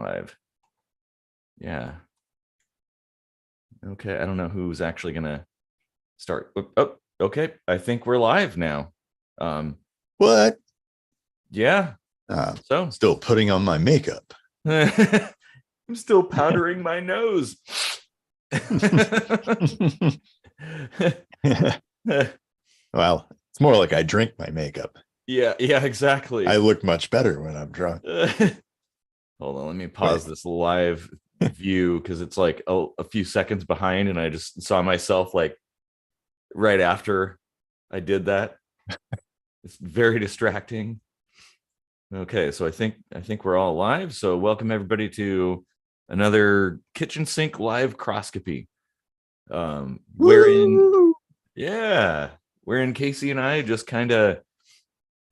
live. Yeah. Okay. I don't know who's actually gonna start. Oh, okay. I think we're live now. What? Yeah. So still putting on my makeup. I'm still powdering my nose. Well, it's more like I drink my makeup. Yeah, exactly. I look much better when I'm drunk. Hold on, let me pause this live view because it's like a few seconds behind, and I just saw myself like right after I did that. It's very distracting. Okay, so I think we're all live. So welcome everybody to another kitchen sink LIVEcroscopy. Wherein Casey and I just kind of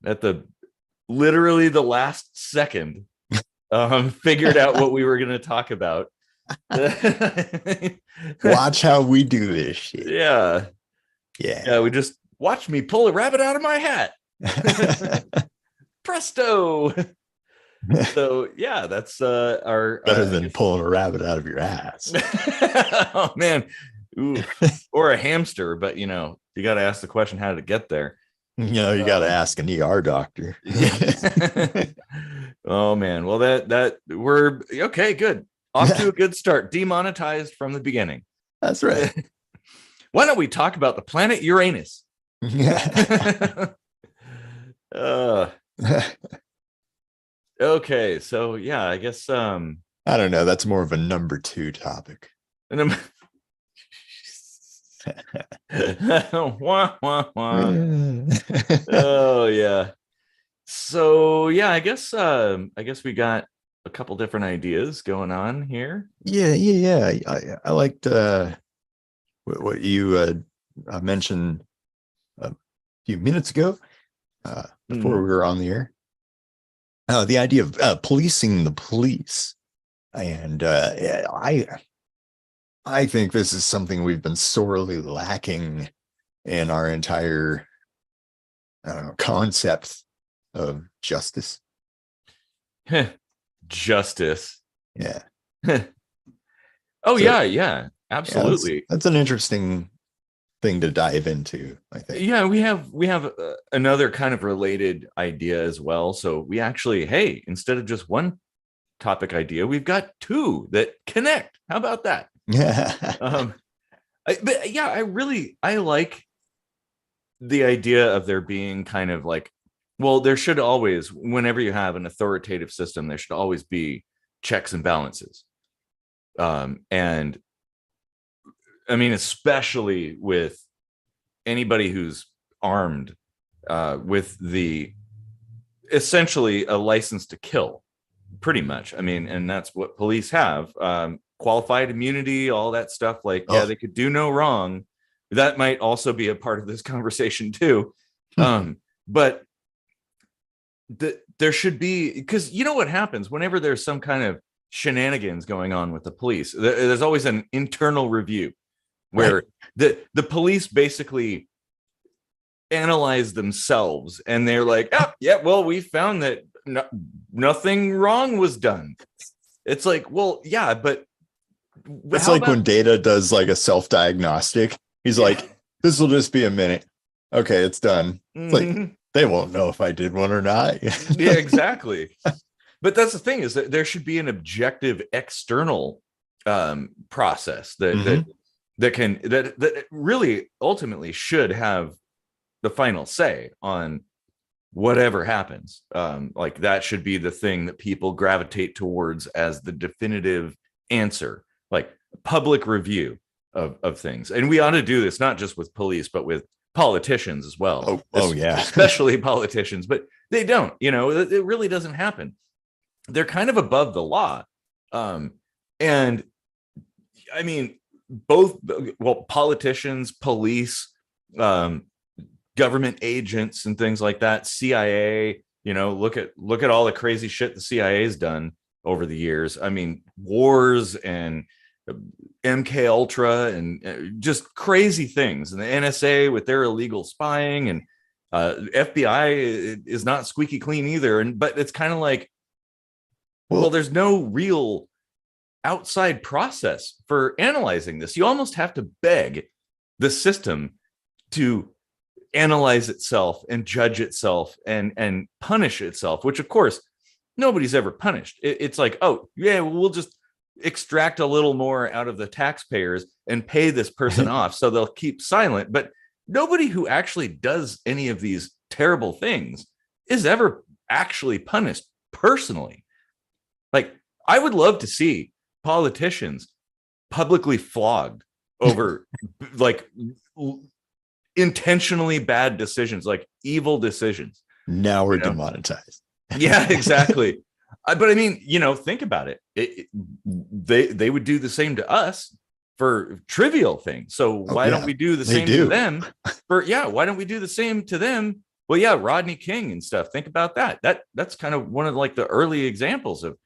at literally the last second figured out what we were going to talk about. Watch how we do this shit. Yeah. We just watch me pull a rabbit out of my hat. Presto. So yeah, that's our better than pulling a rabbit out of your ass. Oh man. Ooh. Or a hamster, but you got to ask the question, how did it get there? You got to ask an ER doctor. Oh man. Well, that we're okay. Good. Off to a good start. Demonetized from the beginning. That's right. Why don't we talk about the planet Uranus? Okay. So yeah, I guess I don't know. That's more of a number 2 topic. Wah, wah, wah. Oh yeah. So yeah, I guess we got a couple different ideas going on here. Yeah. I liked what you mentioned a few minutes ago before we were on the air. The idea of policing the police, and I think this is something we've been sorely lacking in our entire concept of justice. Justice. Yeah. Oh, so, yeah, absolutely. Yeah, that's an interesting thing to dive into, I think. Yeah, we have another kind of related idea as well. So we actually, hey, instead of just one topic idea, we've got two that connect. How about that? Yeah. But yeah, I like the idea of there being kind of like, well, there should always, whenever you have an authoritative system, there should always be checks and balances. And I mean, especially with anybody who's armed with essentially a license to kill, pretty much. I mean, and that's what police have. Qualified immunity, all that stuff. Like, yeah, they could do no wrong. That might also be a part of this conversation too. But there should be, because you know what happens whenever there's some kind of shenanigans going on with the police, there's always an internal review where the police basically analyze themselves and they're like, oh yeah, well, we found that nothing wrong was done. It's like, well, yeah, but it's like when Data does like a self-diagnostic, he's like, this will just be a minute. Okay, it's done. It's like, they won't know if I did one or not. Yeah, exactly. But that's the thing, is that there should be an objective external process that really ultimately should have the final say on whatever happens. Like that should be the thing that people gravitate towards as the definitive answer, like public review of things. And we ought to do this not just with police, but with politicians as well. Oh yeah. Especially politicians, but they don't, it really doesn't happen. They're kind of above the law. And I mean, both, well, politicians, police, government agents and things like that, CIA, look at all the crazy shit the CIA's done over the years. I mean, wars and MK Ultra and just crazy things, and the NSA with their illegal spying, and FBI is not squeaky clean either. But it's kind of like, well, there's no real outside process for analyzing this. You almost have to beg the system to analyze itself and judge itself and punish itself, which of course nobody's ever punished. It's like, oh yeah, well, we'll just extract a little more out of the taxpayers and pay this person off so they'll keep silent. But nobody who actually does any of these terrible things is ever actually punished personally. Like, I would love to see politicians publicly flogged over like intentionally bad decisions, like evil decisions. Now we're demonetized. Yeah, exactly. But I mean, think about it. They would do the same to us for trivial things. So why don't we do the same to them? Why don't we do the same to them? Well, yeah, Rodney King and stuff. Think about that. That's kind of one of like the early examples of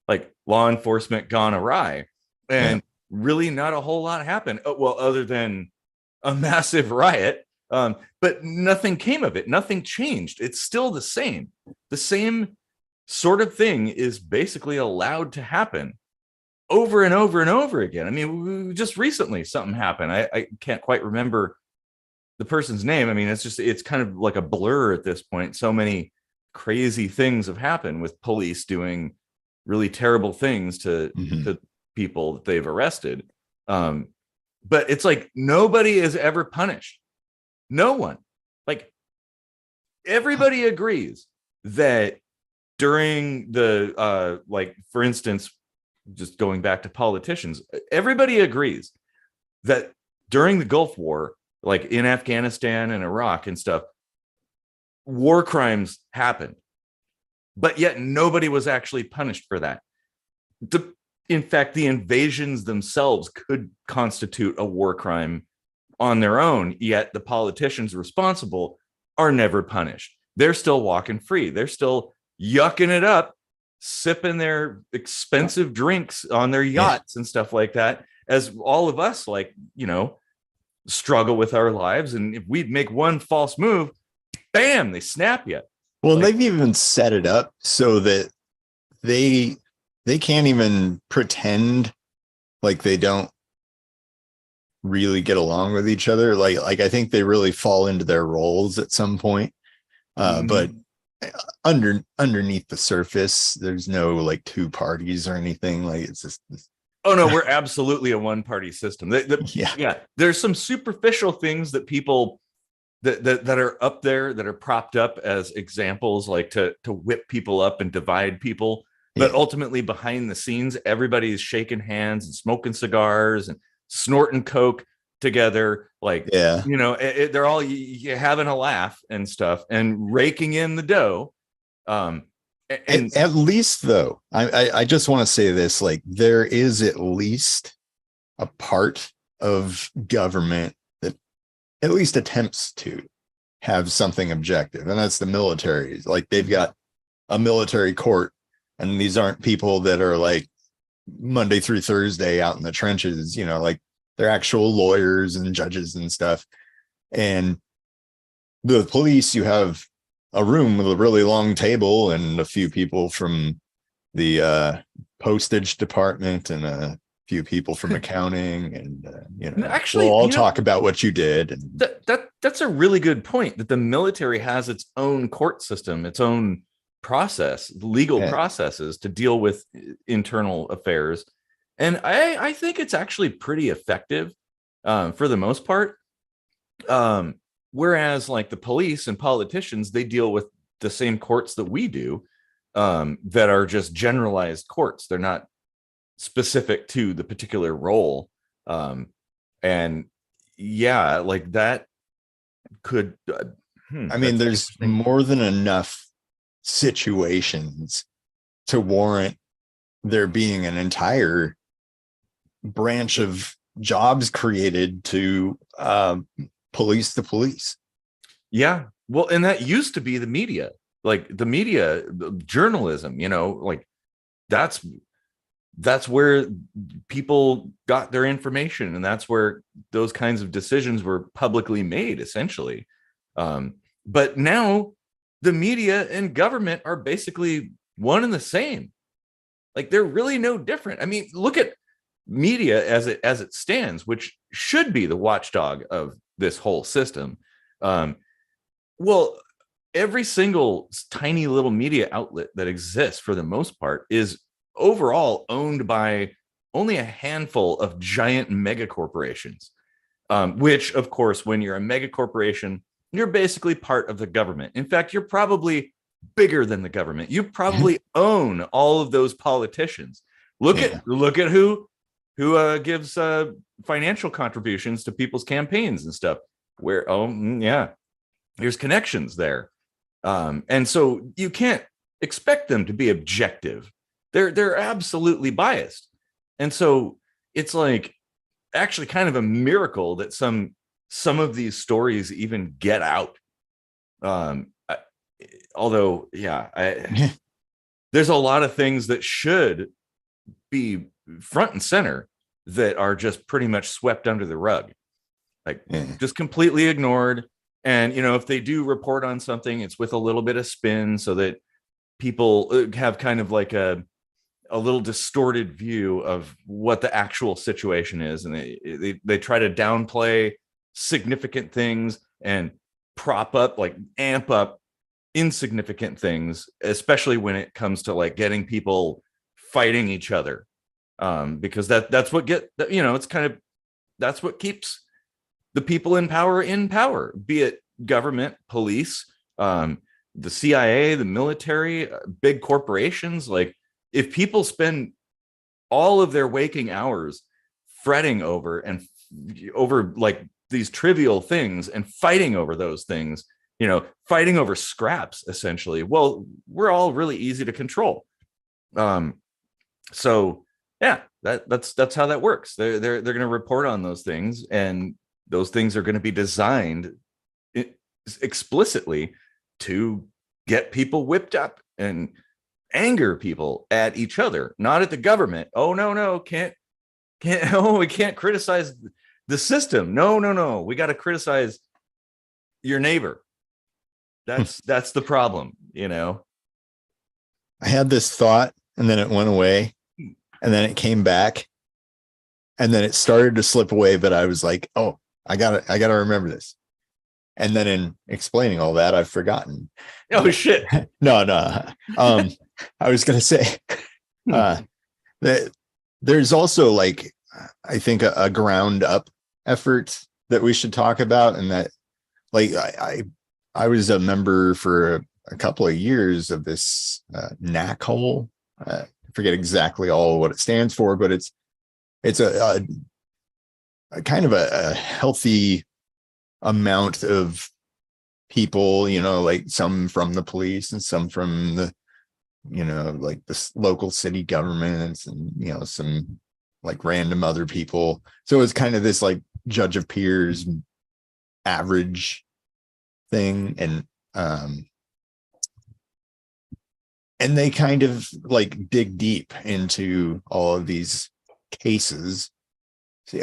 like law enforcement gone awry, and really not a whole lot happened. Well, other than a massive riot, but nothing came of it. Nothing changed. It's still the same. The same sort of thing is basically allowed to happen over and over and over again. I mean, just recently something happened. I can't quite remember the person's name. I mean, it's kind of like a blur at this point. So many crazy things have happened with police doing really terrible things to people that they've arrested. But it's like nobody is ever punished. No one. Like, everybody agrees that during the like, for instance, just going back to politicians, everybody agrees that during the Gulf War, like in Afghanistan and Iraq and stuff, war crimes happened, but yet nobody was actually punished for that. In fact, the invasions themselves could constitute a war crime on their own, yet the politicians responsible are never punished. They're still walking free. They're still yucking it up, sipping their expensive drinks on their yachts and stuff like that, as all of us, like, struggle with our lives. And if we make one false move, bam, they snap you. Well, they've even set it up so that they can't even pretend like they don't really get along with each other. Like I think they really fall into their roles at some point. But underneath the surface, there's no like two parties or anything. Like, it's just oh no, we're absolutely a one-party system. There's some superficial things that people that are up there that are propped up as examples, like to whip people up and divide people. But ultimately, behind the scenes, everybody's shaking hands and smoking cigars and snorting coke together. Like, they're all having a laugh and stuff and raking in the dough. And at least, though, I just want to say this: like, there is at least a part of government that at least attempts to have something objective, and that's the military. Like, they've got a military court. And these aren't people that are like Monday through Thursday out in the trenches, like they're actual lawyers and judges and stuff. And the police, you have a room with a really long table and a few people from the postage department and a few people from accounting. And, actually, we'll all talk about what you did. And that's a really good point, that the military has its own court system, its own legal processes to deal with internal affairs. And I think it's actually pretty effective for the most part. Whereas like the police and politicians, they deal with the same courts that we do, that are just generalized courts. They're not specific to the particular role. And like that could, I mean, there's more than enough situations to warrant there being an entire branch of jobs created to police the police. Yeah, well, and that used to be the media, like the media, journalism, like that's where people got their information, and that's where those kinds of decisions were publicly made, essentially. But now the media and government are basically one and the same. Like they're really no different. I mean, look at media as it stands, which should be the watchdog of this whole system. Well, every single tiny little media outlet that exists for the most part is overall owned by only a handful of giant mega corporations, which of course, when you're a mega corporation, you're basically part of the government. In fact, you're probably bigger than the government. You probably own all of those politicians. Look at who gives financial contributions to people's campaigns and stuff. Where there's connections there, and so you can't expect them to be objective. They're absolutely biased, and so it's like actually kind of a miracle that some of these stories even get out. Although, there's a lot of things that should be front and center that are just pretty much swept under the rug, like just completely ignored. And, if they do report on something, it's with a little bit of spin so that people have kind of like a little distorted view of what the actual situation is. And they try to downplay significant things and prop up, like amp up insignificant things, especially when it comes to like getting people fighting each other. Because that's what that's what keeps the people in power, be it government, police, the CIA, the military, big corporations. Like if people spend all of their waking hours fretting over like these trivial things and fighting over those things, fighting over scraps, essentially, well, we're all really easy to control. So yeah, that's how that works. They're going to report on those things, and those things are going to be designed explicitly to get people whipped up and anger people at each other, not at the government. Oh no, can't oh, we can't criticize the system. No, we got to criticize your neighbor. That's the problem. I had this thought and then it went away and then it came back and then it started to slip away, but I was like, oh, I gotta remember this. And then in explaining all that, I've forgotten. Oh shit. No. I was gonna say that there's also, like, I think a ground up effort that we should talk about, and that, like, I was a member for a couple of years of this NACOL. I forget exactly all what it stands for, but it's a kind of a healthy amount of people, like some from the police and some from the, like the local city governments, and, some like random other people. So it's kind of this like judge of peers average thing. And they kind of like dig deep into all of these cases.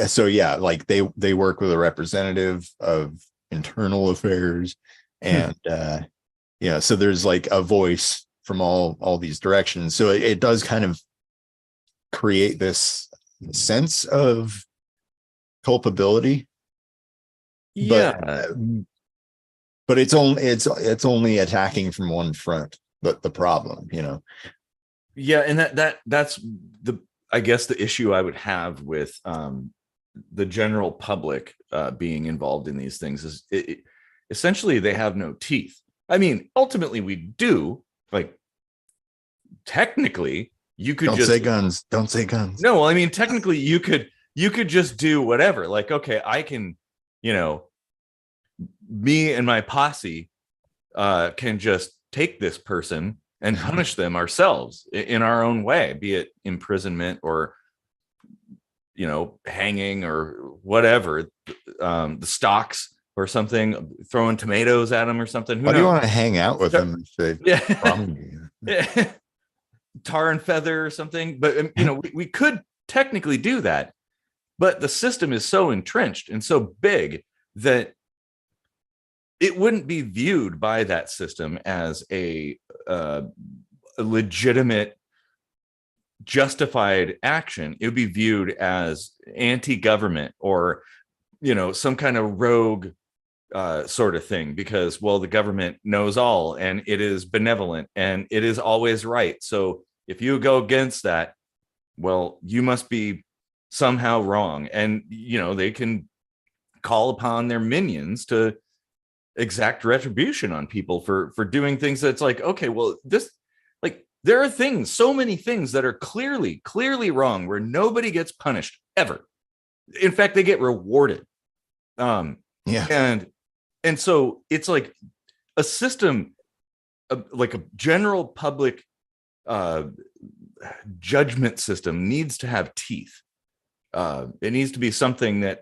So yeah, like they work with a representative of internal affairs, and so there's like a voice from all these directions. So it does kind of create this sense of culpability. Yeah. But it's only attacking from one front, but the problem, Yeah, and that's the, I guess, the issue I would have with the general public being involved in these things is essentially they have no teeth. I mean, ultimately we do. Like, technically, you could don't say guns. Don't say guns. No, I mean, technically, you could just do whatever. Like, okay, I can, me and my posse can just take this person and punish them ourselves in our own way, be it imprisonment or, hanging or whatever, the stocks or something, throwing tomatoes at them or something. Why do you want to hang out with them if they wrong you? Yeah. Tar and feather or something. But, we could technically do that, but the system is so entrenched and so big that it wouldn't be viewed by that system as a legitimate justified action, it would be viewed as anti-government or, some kind of rogue sort of thing, because, well, the government knows all and it is benevolent and it is always right. So if you go against that, well, you must be somehow wrong. And, they can call upon their minions to exact retribution on people for doing things that's like, okay, well, this, like, there are things, so many things that are clearly wrong where nobody gets punished ever. In fact, they get rewarded. Yeah. And so it's like a system, like a general public judgment system needs to have teeth. It needs to be something that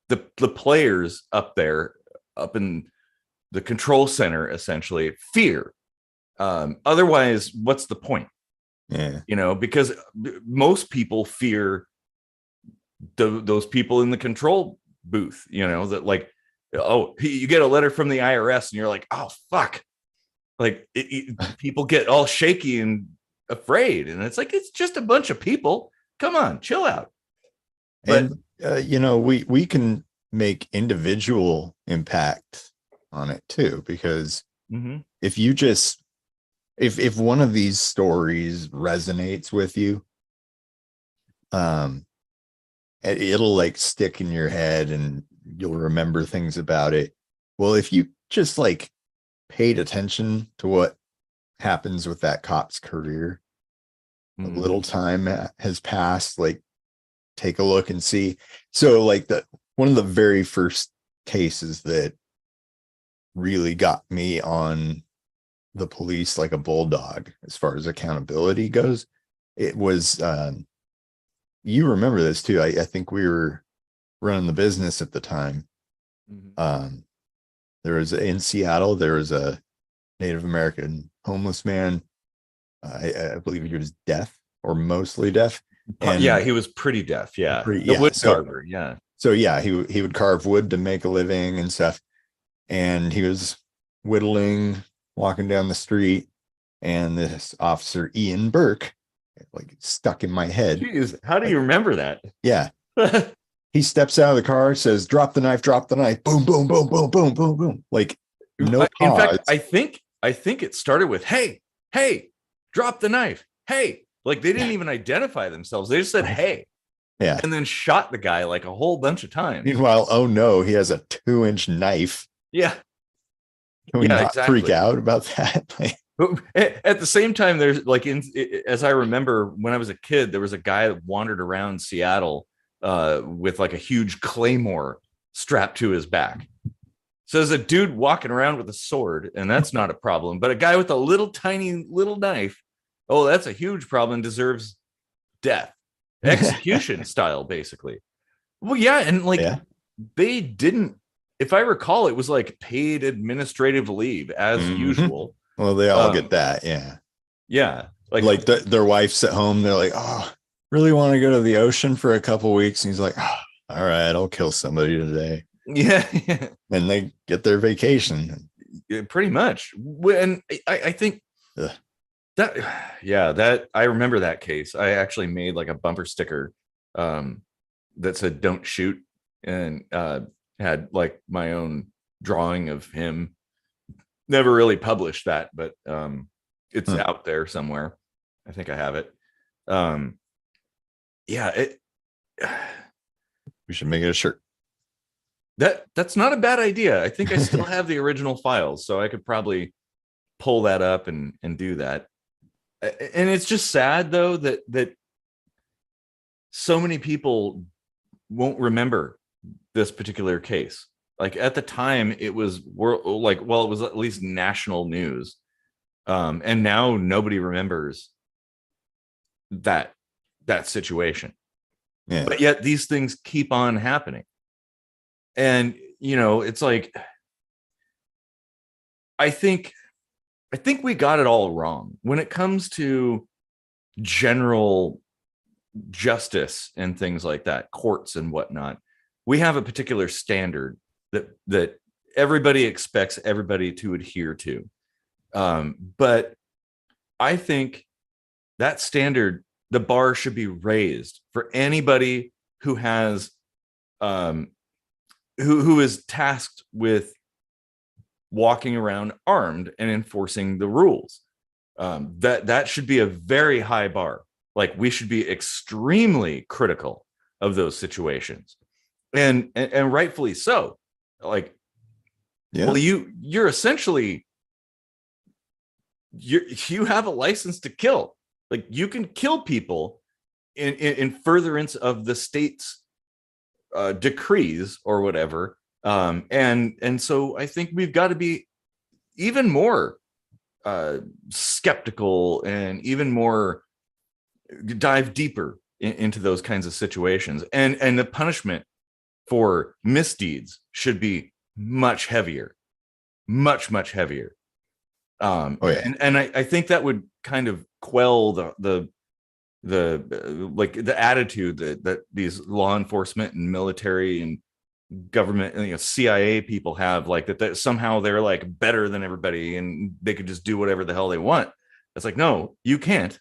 the players up in the control center essentially fear. Otherwise, what's the point? Yeah. Because most people fear those people in the control booth, that, like, oh, you get a letter from the IRS and you're like, oh, fuck. Like, people get all shaky and afraid. And it's like, it's just a bunch of people. Come on, chill out. But, and, we can make individual impact on it too, because if you just, if one of these stories resonates with you, it'll like stick in your head and you'll remember things about it. Well, if you just like paid attention to what happens with that cop's career, a little time has passed, like, take a look and see. So like one of the very first cases that really got me on the police like a bulldog as far as accountability goes, it was you remember this too. I think we were running the business at the time. There was in Seattle, there was a Native American homeless man. I believe he was deaf or mostly deaf. And yeah, he was pretty deaf. Yeah. Wood carver. Yeah. So yeah, he would carve wood to make a living and stuff. And he was whittling, walking down the street, and this officer, Ian Burke, like, stuck in my head. Jeez, how do you remember that? Yeah. He steps out of the car, says, drop the knife, boom, boom, boom, boom, boom, boom, boom. Like, no In pause. fact, I think it started with, hey, drop the knife. Hey, like, they didn't even identify themselves. They just said, hey. Yeah. And then shot the guy like a whole bunch of times. Meanwhile, oh no, he has a 2-inch knife. Yeah. Can we not freak out about that? At the same time, there's like, as I remember when I was a kid, there was a guy that wandered around Seattle with like a huge claymore strapped to his back. So there's a dude walking around with a sword, and that's not a problem. But a guy with a tiny little knife, oh, that's a huge problem, deserves death. Execution style, basically. Well, yeah, and like, they didn't, if I recall, it was like paid administrative leave as usual. Well, they all get that. Yeah, like their wife's at home, they're like, oh, really want to go to the ocean for a couple weeks, and he's like, oh, all right, I'll kill somebody today. Yeah. And they get their vacation. Pretty much. And I think that I remember that case. I actually made like a bumper sticker that said "Don't shoot," and had like my own drawing of him. Never really published that, but it's out there somewhere. I think I have it. We should make it a shirt. That's not a bad idea. I think I still have the original files, so I could probably pull that up and do that. And it's just sad though that so many people won't remember this particular case. Like, at the time, it was it was at least national news, and now nobody remembers that situation. Yeah. But yet these things keep on happening. And, it's like, I think we got it all wrong when it comes to general justice and things like that, courts and whatnot. We have a particular standard that everybody expects everybody to adhere to. But I think that standard the bar should be raised for anybody who has who is tasked with walking around armed and enforcing the rules. That should be a very high bar. Like, we should be extremely critical of those situations, and rightfully so. Like, Yeah. well, you're essentially, you have a license to kill. Like, you can kill people in furtherance of the state's decrees or whatever. And so I think we've got to be even more skeptical and even more dive deeper into those kinds of situations. And the punishment for misdeeds should be much heavier, much heavier. Oh, yeah. And I think that would kind of quell the like the attitude that these law enforcement and military and government and CIA people have, like that somehow they're like better than everybody and they could just do whatever the hell they want. It's like, no, you can't.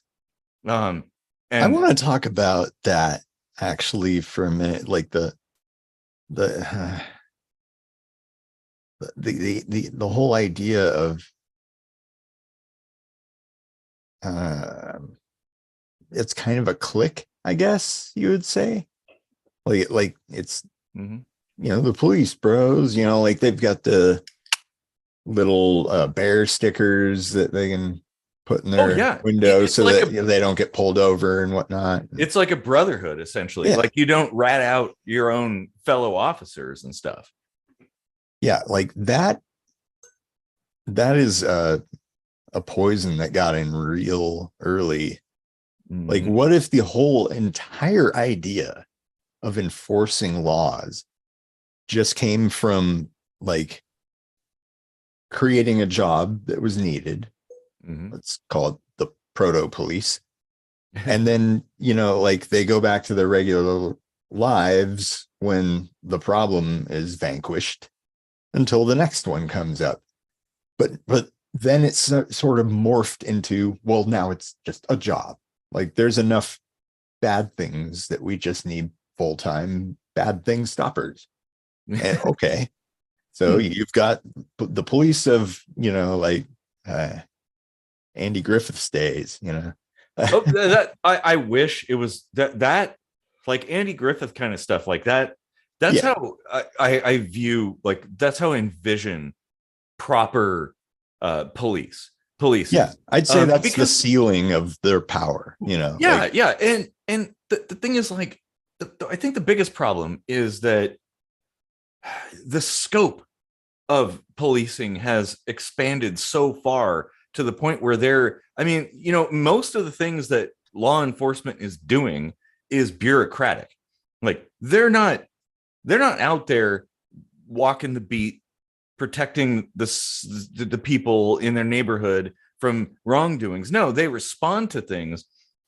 And I want to talk about that actually for a minute, like the whole idea of it's kind of a clique, I guess you would say. Like it's the police bros, like they've got the little bear stickers that they can put in their windows so like that they don't get pulled over and whatnot. It's like a brotherhood, essentially. Yeah. Like, you don't rat out your own fellow officers and stuff. Yeah, like that is a poison that got in real early. Like, what if the whole entire idea of enforcing laws just came from like creating a job that was needed? Let's call it the proto police. And then, like, they go back to their regular lives when the problem is vanquished until the next one comes up. But then it's sort of morphed into, well, now it's just a job. Like, there's enough bad things that we just need full-time bad thing stoppers. And okay, so you've got the police of, like Andy Griffith's days, I wish it was that like Andy Griffith kind of stuff like that. That's how I view, like, that's how I envision proper police. Yeah, I'd say that's the ceiling of their power, Yeah, like, and the thing is, like, I think the biggest problem is that the scope of policing has expanded so far to the point where most of the things that law enforcement is doing is bureaucratic. Like, they're not out there walking the beat, protecting the people in their neighborhood from wrongdoings. No, they respond to things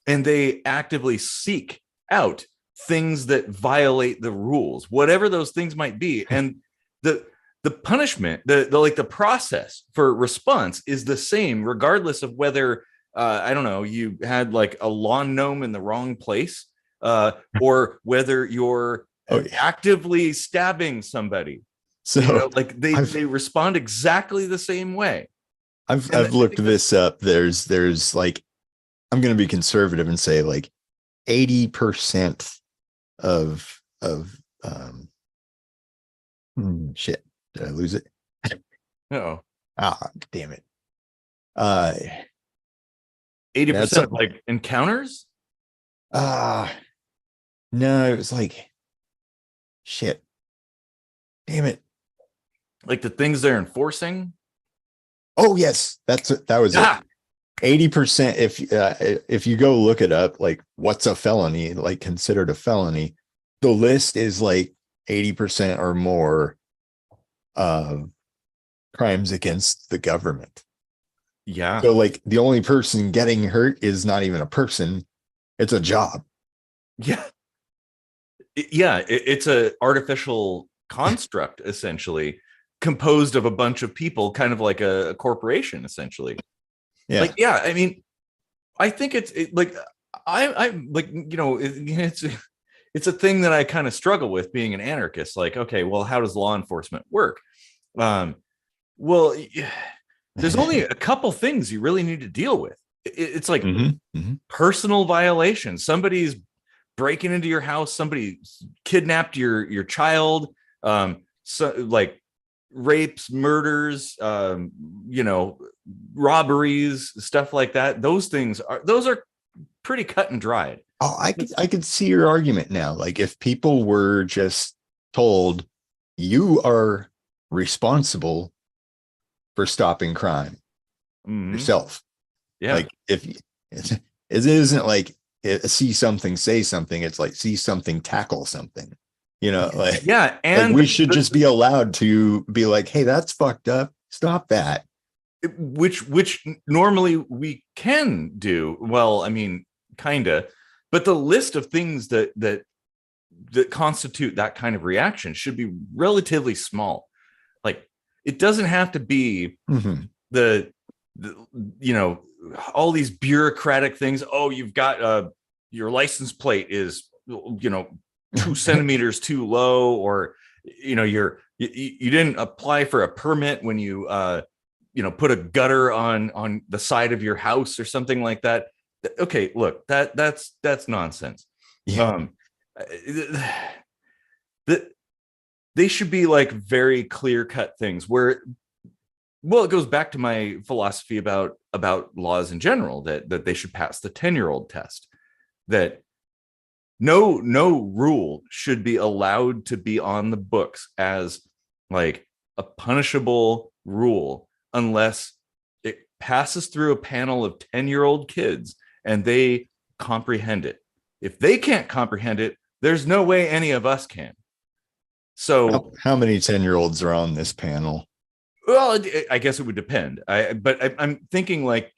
and they actively seek out things that violate the rules, whatever those things might be. And the punishment, the process for response is the same, regardless of whether I don't know, you had like a lawn gnome in the wrong place, or whether you're actively stabbing somebody. So like they respond exactly the same way. I've looked this up. There's like, I'm going to be conservative and say like 80% of shit. Did I lose it? No. Ah, damn it. 80% of like encounters? No, it was like shit. Damn it. Like the things they're enforcing? Oh yes, that was it. 80%. If you go look it up, like what's a felony, like considered a felony, the list is like 80% or more of crimes against the government. Yeah. So like the only person getting hurt is not even a person, it's a job. Yeah. It's a artificial construct, essentially, composed of a bunch of people, kind of like a corporation, essentially. Yeah. Like, yeah, I mean, I think it's like, I like, it's a thing that I kind of struggle with being an anarchist. Like, okay, well, how does law enforcement work? Um, well, there's only a couple things you really need to deal with. It's like personal violations. Somebody's breaking into your house. Somebody kidnapped your child. So like rapes, murders, robberies, stuff like that. Those are pretty cut and dried. Oh, I could see your argument now. Like if people were just told you are responsible for stopping crime yourself. Yeah. Like if it isn't like see something, say something. It's like see something, tackle something. Like yeah, and like we should just be allowed to be like, hey, that's fucked up. Stop that. Which normally we can do. Well, I mean, kinda, but the list of things that constitute that kind of reaction should be relatively small. Like it doesn't have to be the all these bureaucratic things. Oh, you've got your license plate is 2 centimeters too low, or you didn't apply for a permit when you put a gutter on the side of your house or something like that. Okay, look, that's nonsense. Yeah. They should be like very clear-cut things where, well, it goes back to my philosophy about laws in general, that they should pass the 10-year-old test, that no rule should be allowed to be on the books as like a punishable rule unless it passes through a panel of 10-year-old kids and they comprehend it. If they can't comprehend it, there's no way any of us can. So how many 10-year-olds are on this panel? Well, I guess it would depend. I'm thinking like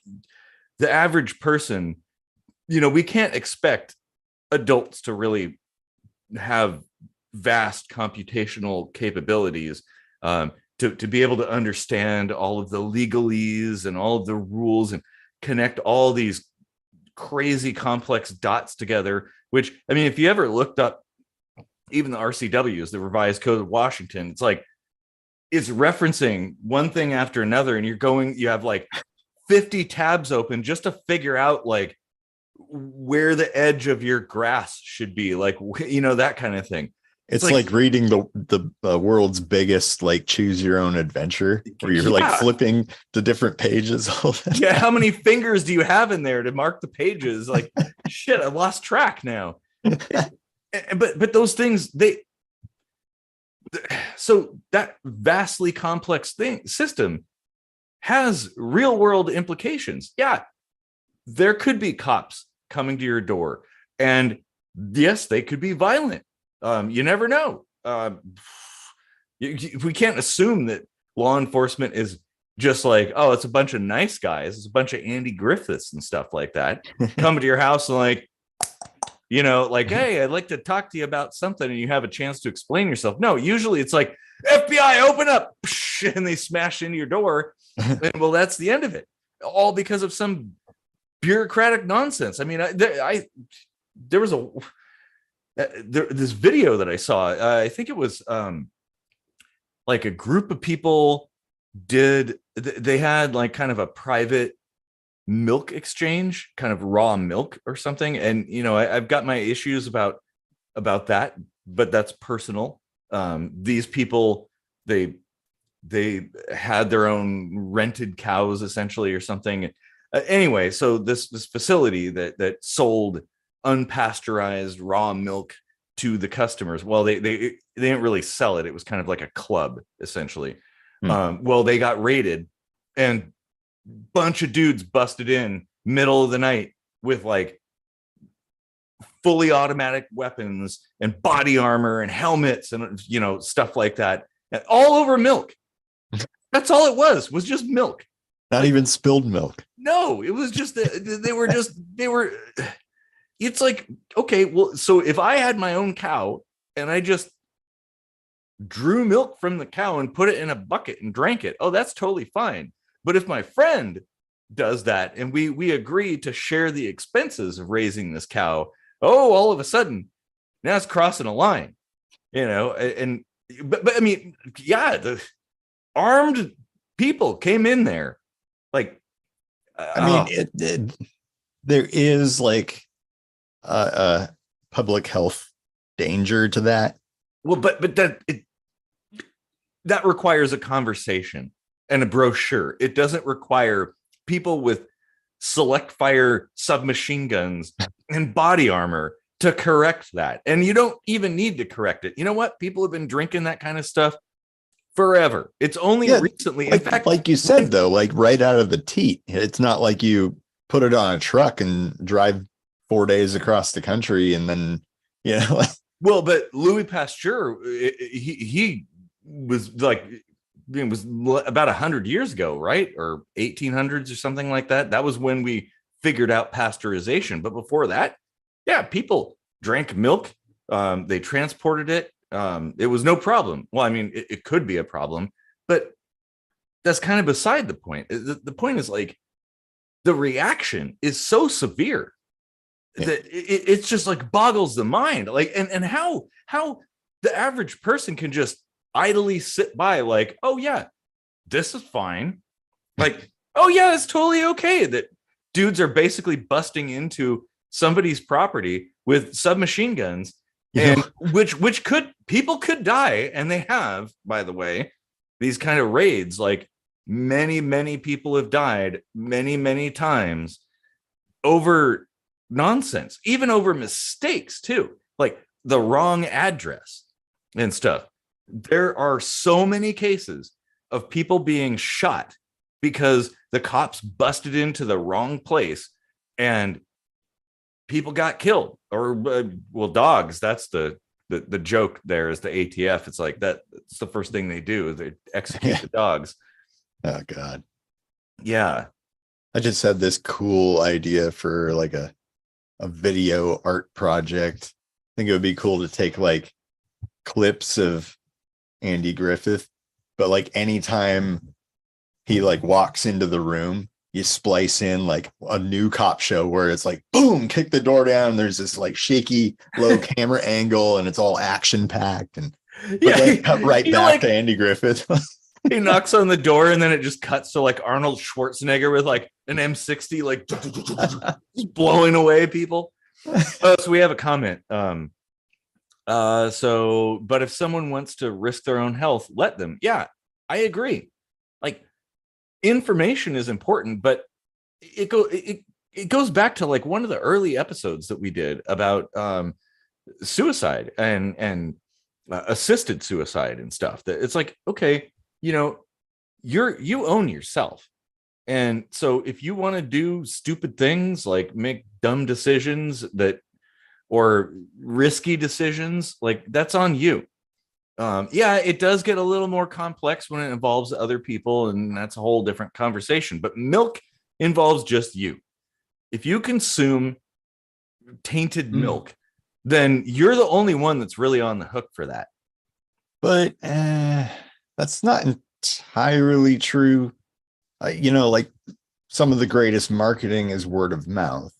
the average person, we can't expect adults to really have vast computational capabilities to be able to understand all of the legalese and all of the rules and connect all these crazy complex dots together, which, I mean, if you ever looked up even the RCWs, the Revised Code of Washington, it's like it's referencing one thing after another, and you have like 50 tabs open just to figure out like where the edge of your grass should be, like that kind of thing. It's like reading the world's biggest like choose your own adventure, where you're like flipping the different pages. Yeah, how many fingers do you have in there to mark the pages? Like shit, I lost track now. But those things, so that vastly complex system has real world implications. Yeah, there could be cops coming to your door, and yes, they could be violent. You never know. We can't assume that law enforcement is just like, oh, it's a bunch of nice guys. It's a bunch of Andy Griffiths and stuff like that coming to your house and like, like, hey, I'd like to talk to you about something, and you have a chance to explain yourself. No, usually it's like, FBI, open up, and they smash into your door. And well, that's the end of it, all because of some bureaucratic nonsense. I mean, there was this video that I saw. I think it was like a group of people they had like kind of a private milk exchange, kind of raw milk or something. And I've got my issues about that, but that's personal. These people, they had their own rented cows essentially or something. Anyway, so this facility that sold unpasteurized raw milk to the customers, well, they didn't really sell it. It was kind of like a club essentially. Well, they got raided, and bunch of dudes busted in middle of the night with like fully automatic weapons and body armor and helmets and stuff like that, and all over milk. That's all it was just milk. Not even spilled milk. No, it was just they were it's like, okay, well, so if I had my own cow and I just drew milk from the cow and put it in a bucket and drank it, oh, that's totally fine. But if my friend does that, and we agree to share the expenses of raising this cow. Oh, all of a sudden, now it's crossing a line, and but I mean, yeah, the armed people came in there, like, I mean, there is like a public health danger to that. well, but that requires a conversation and a brochure. It doesn't require people with select fire submachine guns and body armor to correct that. And you don't even need to correct it. You know what? People have been drinking that kind of stuff forever. It's only recently. Like, in fact, like you said, though, like right out of the teat, it's not like you put it on a truck and drive 4 days across the country and then, like, well, but Louis Pasteur, he was like, it was about 100 years ago, right? Or 1800s or something like that. That was when we figured out pasteurization. But before that, yeah, people drank milk. They transported it. It was no problem. Well, I mean, it could be a problem, but that's kind of beside the point. The point is, like, the reaction is so severe that it's just like boggles the mind. Like, and how the average person can just idly sit by, like, oh yeah, this is fine. Like, oh yeah, it's totally okay that dudes are basically busting into somebody's property with submachine guns, and which people could die, and they have, by the way, these kind of raids. Like, many people have died many times over nonsense, even over mistakes too, like the wrong address and stuff. There are so many cases of people being shot because the cops busted into the wrong place and people got killed. Or well, dogs, that's the joke. There is the ATF. It's like that, it's the first thing they do, is they execute the dogs. Oh god. Yeah, I just had this cool idea for like a video art project. I think it would be cool to take like clips of Andy Griffith, but like anytime he like walks into the room, you splice in like a new cop show where it's like, boom, kick the door down. There's this like shaky low camera angle and it's all action packed, and then cut right back like, to Andy Griffith. he knocks on the door and then it just cuts to like Arnold Schwarzenegger with like an M60, like blowing away people. So we have a comment. So, but if someone wants to risk their own health, let them. Yeah, I agree. Like, information is important, but it goes back to like one of the early episodes that we did about suicide and assisted suicide and stuff. That it's like, okay, you own yourself. And so if you want to do stupid things like make dumb decisions or risky decisions, like, that's on you. Yeah, it does get a little more complex when it involves other people, and that's a whole different conversation. But milk involves just you. If you consume tainted milk, then you're the only one that's really on the hook for that. But that's not entirely true. Like, some of the greatest marketing is word of mouth.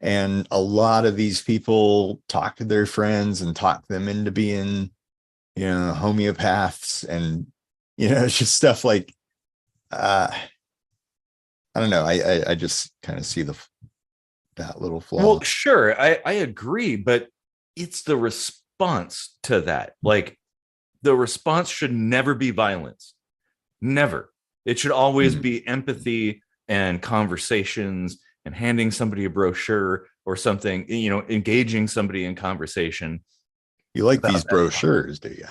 And a lot of these people talk to their friends and talk them into being, homeopaths. And, it's just stuff like, I don't know. I just kind of see that little flaw. Well, sure. I agree, but it's the response to that. Like, the response should never be violence. Never. It should always be empathy and conversations and handing somebody a brochure or something, engaging somebody in conversation. You like these brochures, do you?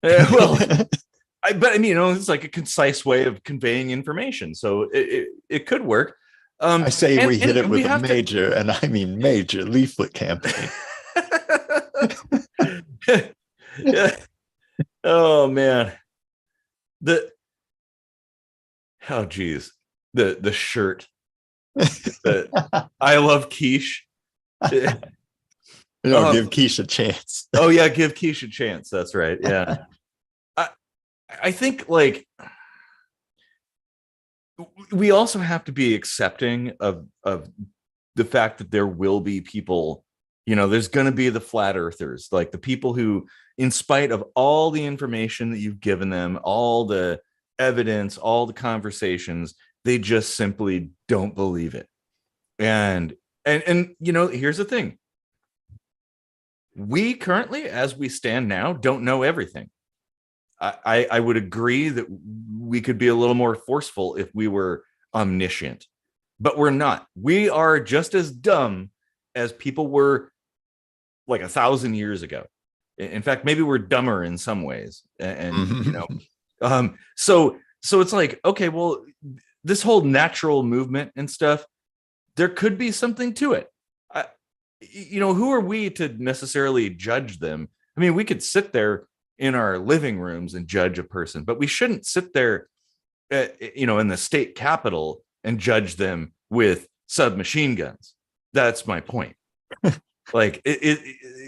Well, it's like a concise way of conveying information. So it could work. I say we hit it with a major, and I mean major leaflet campaign. Yeah. Oh man. Geez. The shirt. I love quiche. Give quiche a chance. Oh yeah, give quiche a chance. That's right. Yeah. I think, like, we also have to be accepting of the fact that there will be people, there's going to be the flat earthers, like the people who, in spite of all the information that you've given them, all the evidence, all the conversations, they just simply don't believe it. And here's the thing. We currently, as we stand now, don't know everything. I would agree that we could be a little more forceful if we were omniscient, but we're not. We are just as dumb as people were like 1,000 years ago. In fact, maybe we're dumber in some ways. So it's like, okay, well, this whole natural movement and stuff, there could be something to it. Who are we to necessarily judge them? I mean, we could sit there in our living rooms and judge a person, but we shouldn't sit there, in the state capitol and judge them with submachine guns. That's my point. Like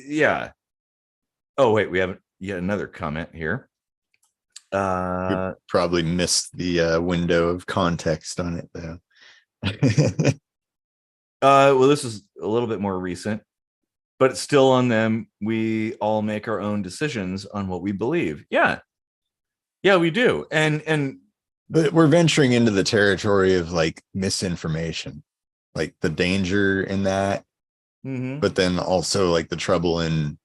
yeah. Oh wait, we have yet another comment here. You probably missed the window of context on it though. Well, this is a little bit more recent, but it's still on them. We all make our own decisions on what we believe. Yeah, we do. But we're venturing into the territory of like misinformation, like the danger in that, but then also like the trouble in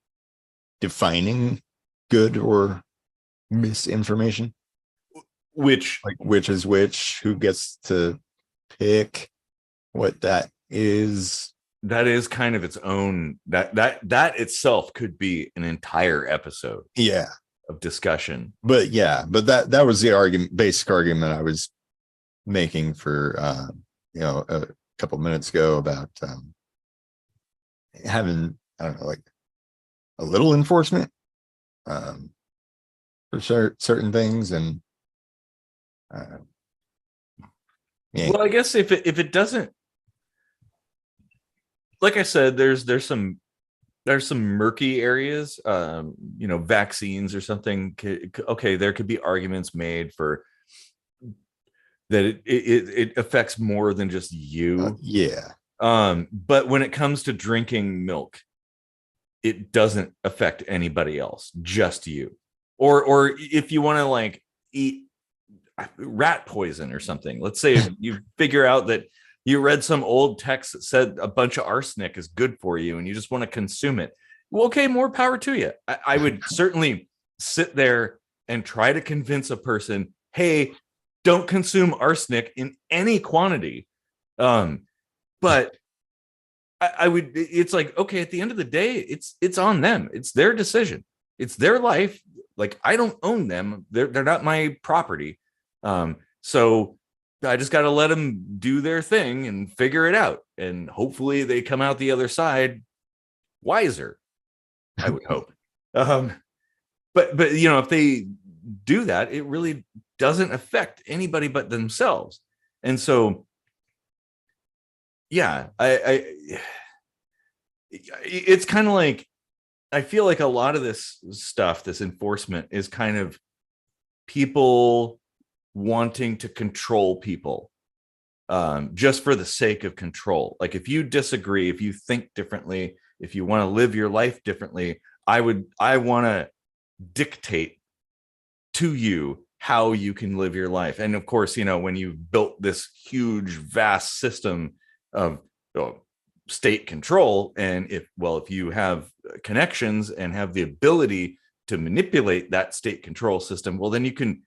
defining good or misinformation. Which is which, who gets to pick what that is. That is kind of its own, that itself could be an entire episode of discussion. But that was the basic argument I was making for a couple minutes ago about having, I don't know, like a little enforcement for certain things. And well, I guess if it doesn't, like I said, there's some murky areas, vaccines or something. Okay, there could be arguments made for that it affects more than just you. But when it comes to drinking milk, it doesn't affect anybody else, just you. Or if you want to like eat rat poison or something, let's say you figure out that you read some old text that said a bunch of arsenic is good for you and you just want to consume it. Well, okay, more power to you. I would certainly sit there and try to convince a person, hey, don't consume arsenic in any quantity. But I would, it's like, okay, at the end of the day, it's on them. It's their decision. It's their life. Like, I don't own them. They're not my property. So I just got to let them do their thing and figure it out. And hopefully they come out the other side wiser, I would hope. But if they do that, it really doesn't affect anybody but themselves. And so, yeah, it's kind of like, I feel like a lot of this stuff, this enforcement, is kind of people wanting to control people just for the sake of control. Like, if you disagree, if you think differently, if you want to live your life differently, I want to dictate to you how you can live your life. And of course, when you've built this huge, vast system of state control, and if you have connections and have the ability to manipulate that state control system, well, then you can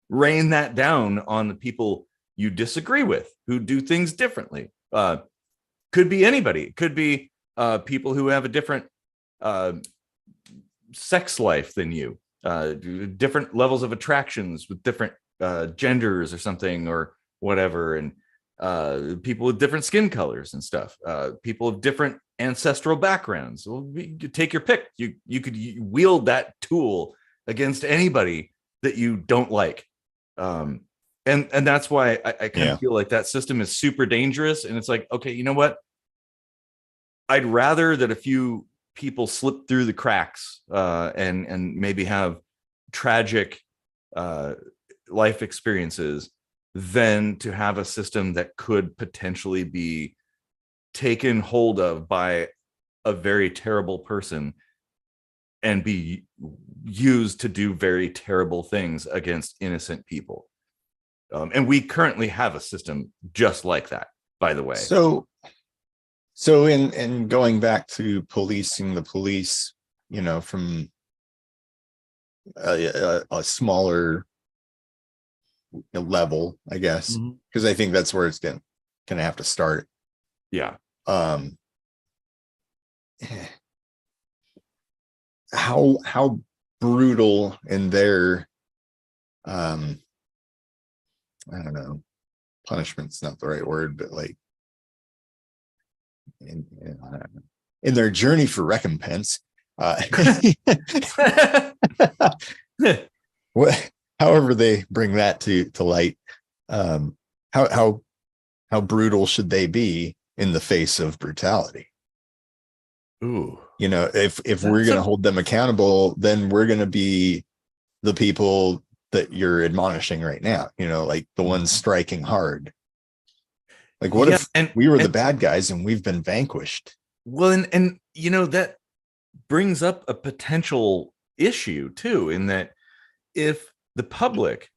rain that down on the people you disagree with, who do things differently. Could be anybody. It could be people who have a different sex life than you, different levels of attractions with different genders or something or whatever, and people with different skin colors and stuff, people of different ancestral backgrounds. Well, you take your pick. You could wield that tool against anybody that you don't like. And that's why I kind of feel like that system is super dangerous. And it's like, okay, you know what? I'd rather that a few people slip through the cracks and maybe have tragic life experiences than to have a system that could potentially be taken hold of by a very terrible person and be used to do very terrible things against innocent people. And we currently have a system just like that, by the way. So in going back to policing the police, you know, from a smaller level, I guess, because I think that's where it's gonna have to start. Yeah. How brutal in their I don't know, punishment's not the right word, but like in their journey for recompense, however they bring that to light, how brutal should they be in the face of brutality? Ooh, you know, if we're going to hold them accountable, then we're going to be the people that you're admonishing right now, you know, like the ones striking hard. Like, what if we were the bad guys and we've been vanquished? Well, and you know, that brings up a potential issue too, in that if the public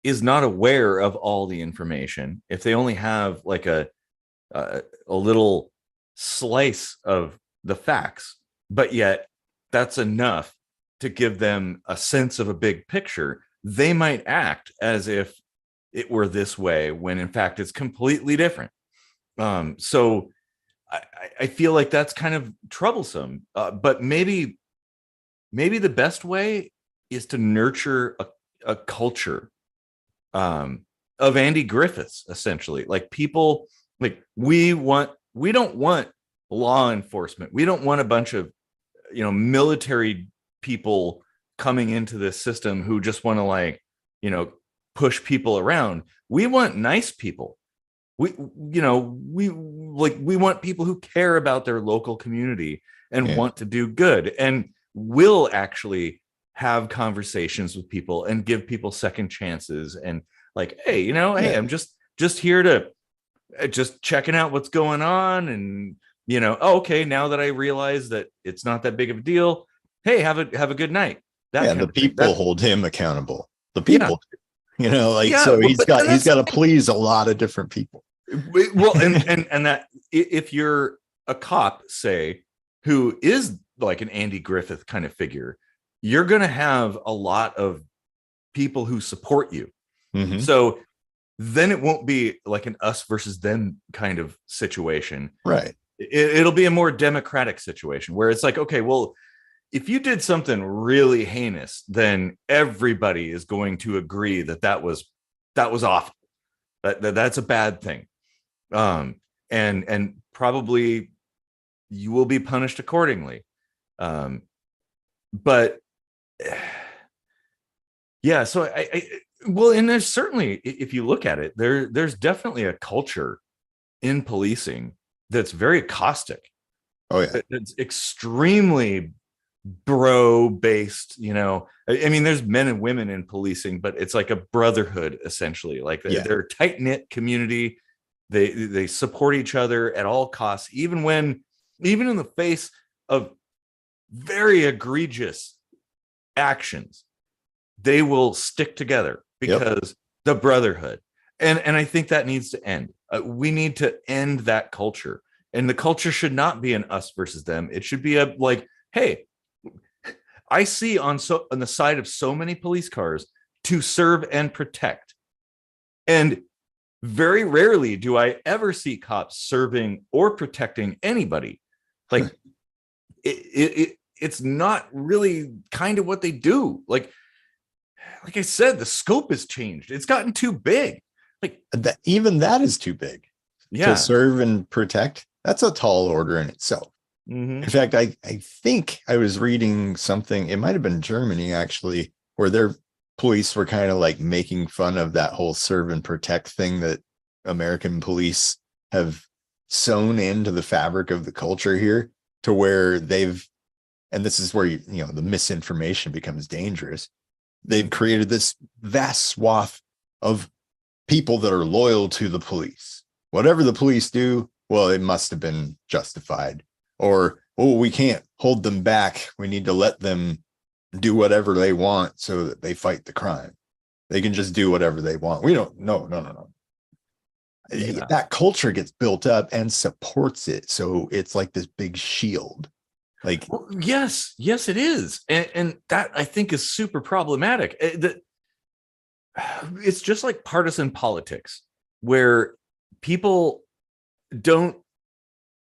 is not aware of all the information, if they only have like a little slice of the facts, but yet that's enough to give them a sense of a big picture, they might act as if it were this way when in fact it's completely different. So I feel like that's kind of troublesome, but maybe the best way is to nurture a culture of Andy Griffiths, essentially. Like, people, like, we don't want law enforcement. We don't want a bunch of, you know, military people coming into this system who just want to, like, you know, push people around. We want nice people. We want people who care about their local community and want to do good and will actually have conversations with people and give people second chances and, like, hey, you know, hey, I'm just here to just checking out what's going on, and, you know, oh, okay, now that I realize that it's not that big of a deal, hey, have a good night. The people hold him accountable. The people, you know, like, so he's got to please a lot of different people. Well, and that if you're a cop, say, who is like an Andy Griffith kind of figure, you're going to have a lot of people who support you. So then it won't be like an us versus them kind of situation. Right. It'll be a more democratic situation where it's like, okay, well, if you did something really heinous, then everybody is going to agree that was awful. That's a bad thing. And probably you will be punished accordingly. But yeah, so well, and there's certainly, if you look at it, there's definitely a culture in policing that's very caustic. Oh yeah. It's extremely bro based, you know. I mean, there's men and women in policing, but it's like a brotherhood, essentially. Like, they're a tight-knit community. They support each other at all costs, even in the face of very egregious actions. They will stick together because the brotherhood. And I think that needs to end. We need to end that culture. And the culture should not be an us versus them. It should be a, like, hey, I see on the side of so many police cars to serve and protect. And very rarely do I ever see cops serving or protecting anybody. Like, it's not really kind of what they do. Like I said, the scope has changed. It's gotten too big. Like, that, even that is too big. To serve and protect. That's a tall order in itself. In fact, I think I was reading something, it might have been Germany actually, where their police were kind of like making fun of that whole serve and protect thing that American police have sewn into the fabric of the culture here, to where they've, and this is where you know, the misinformation becomes dangerous. They've created this vast swath of people that are loyal to the police. Whatever the police do, well, it must have been justified. Or, oh, we can't hold them back. We need to let them do whatever they want so that they fight the crime. They can just do whatever they want. We don't, no. Yeah. That culture gets built up and supports it. So it's like this big shield. Like, well, yes, it is. And that I think is super problematic. It's just like partisan politics where people don't,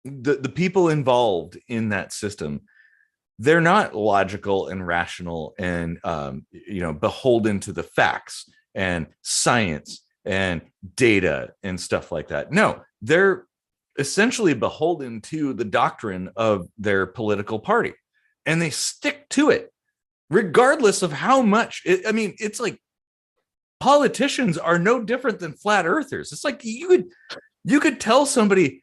the people involved in that system, they're not logical and rational and beholden to the facts and science and data and stuff like that. No, they're essentially beholden to the doctrine of their political party, and they stick to it regardless of how much it's like politicians are no different than flat earthers. It's like you could tell somebody,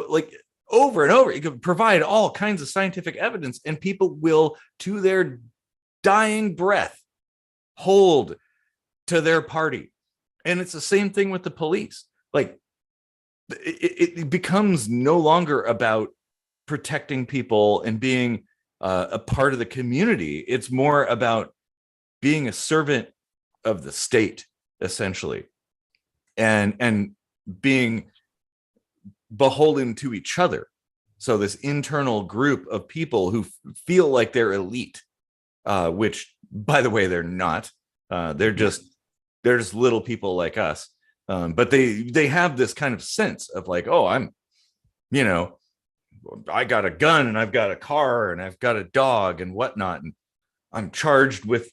like over and over, you could provide all kinds of scientific evidence, and people will, to their dying breath, hold to their party. And it's the same thing with the police. Like, it becomes no longer about protecting people and being a part of the community. It's more about being a servant of the state, essentially, and being beholden to each other. So this internal group of people who feel like they're elite, which, by the way, they're not. They're just little people like us. But they have this kind of sense of like, oh, I got a gun and I've got a car and I've got a dog and whatnot, and I'm charged with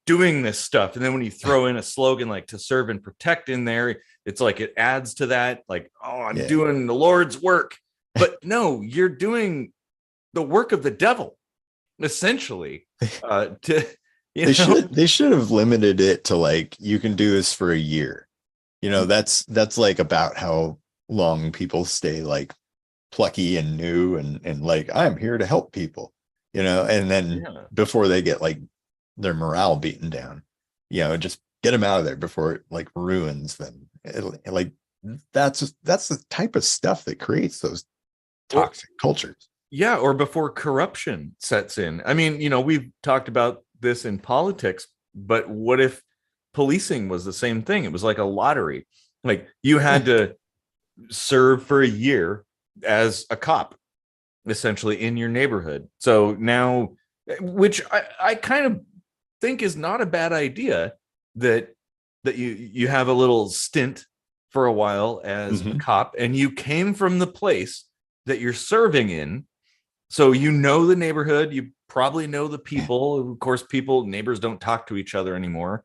doing this stuff. And then when you throw in a slogan like "to serve and protect" in there, it's like it adds to that, like, oh, I'm doing the Lord's work. But no, you're doing the work of the devil, essentially. They should have limited it to like, you can do this for a year. That's like about how long people stay like plucky and new and like, I'm here to help people, and then before they get like their morale beaten down, just get them out of there before it like ruins them. Like that's the type of stuff that creates those toxic cultures. Yeah, or before corruption sets in. I mean, we've talked about this in politics, but what if policing was the same thing? It was like a lottery. Like, you had to serve for a year as a cop, essentially, in your neighborhood. So now, which I kind of think is not a bad idea, that you have a little stint for a while as a cop, and you came from the place that you're serving in. So the neighborhood, you probably know the people. Of course, neighbors don't talk to each other anymore.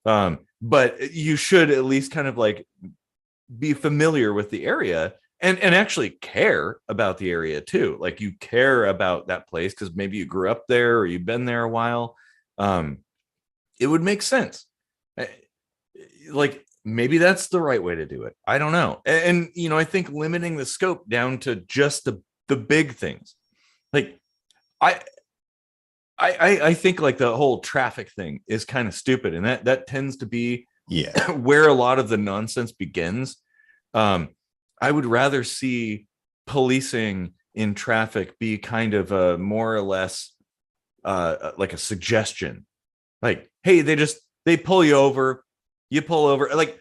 But you should at least kind of like be familiar with the area and actually care about the area too. Like, you care about that place because maybe you grew up there or you've been there a while. It would make sense. Like, maybe that's the right way to do it. I don't know. And I think limiting the scope down to just the big things. Like, I think like the whole traffic thing is kind of stupid, and that tends to be where a lot of the nonsense begins. I would rather see policing in traffic be kind of a more or less like a suggestion. Like, hey, they pull you over, you pull over. Like,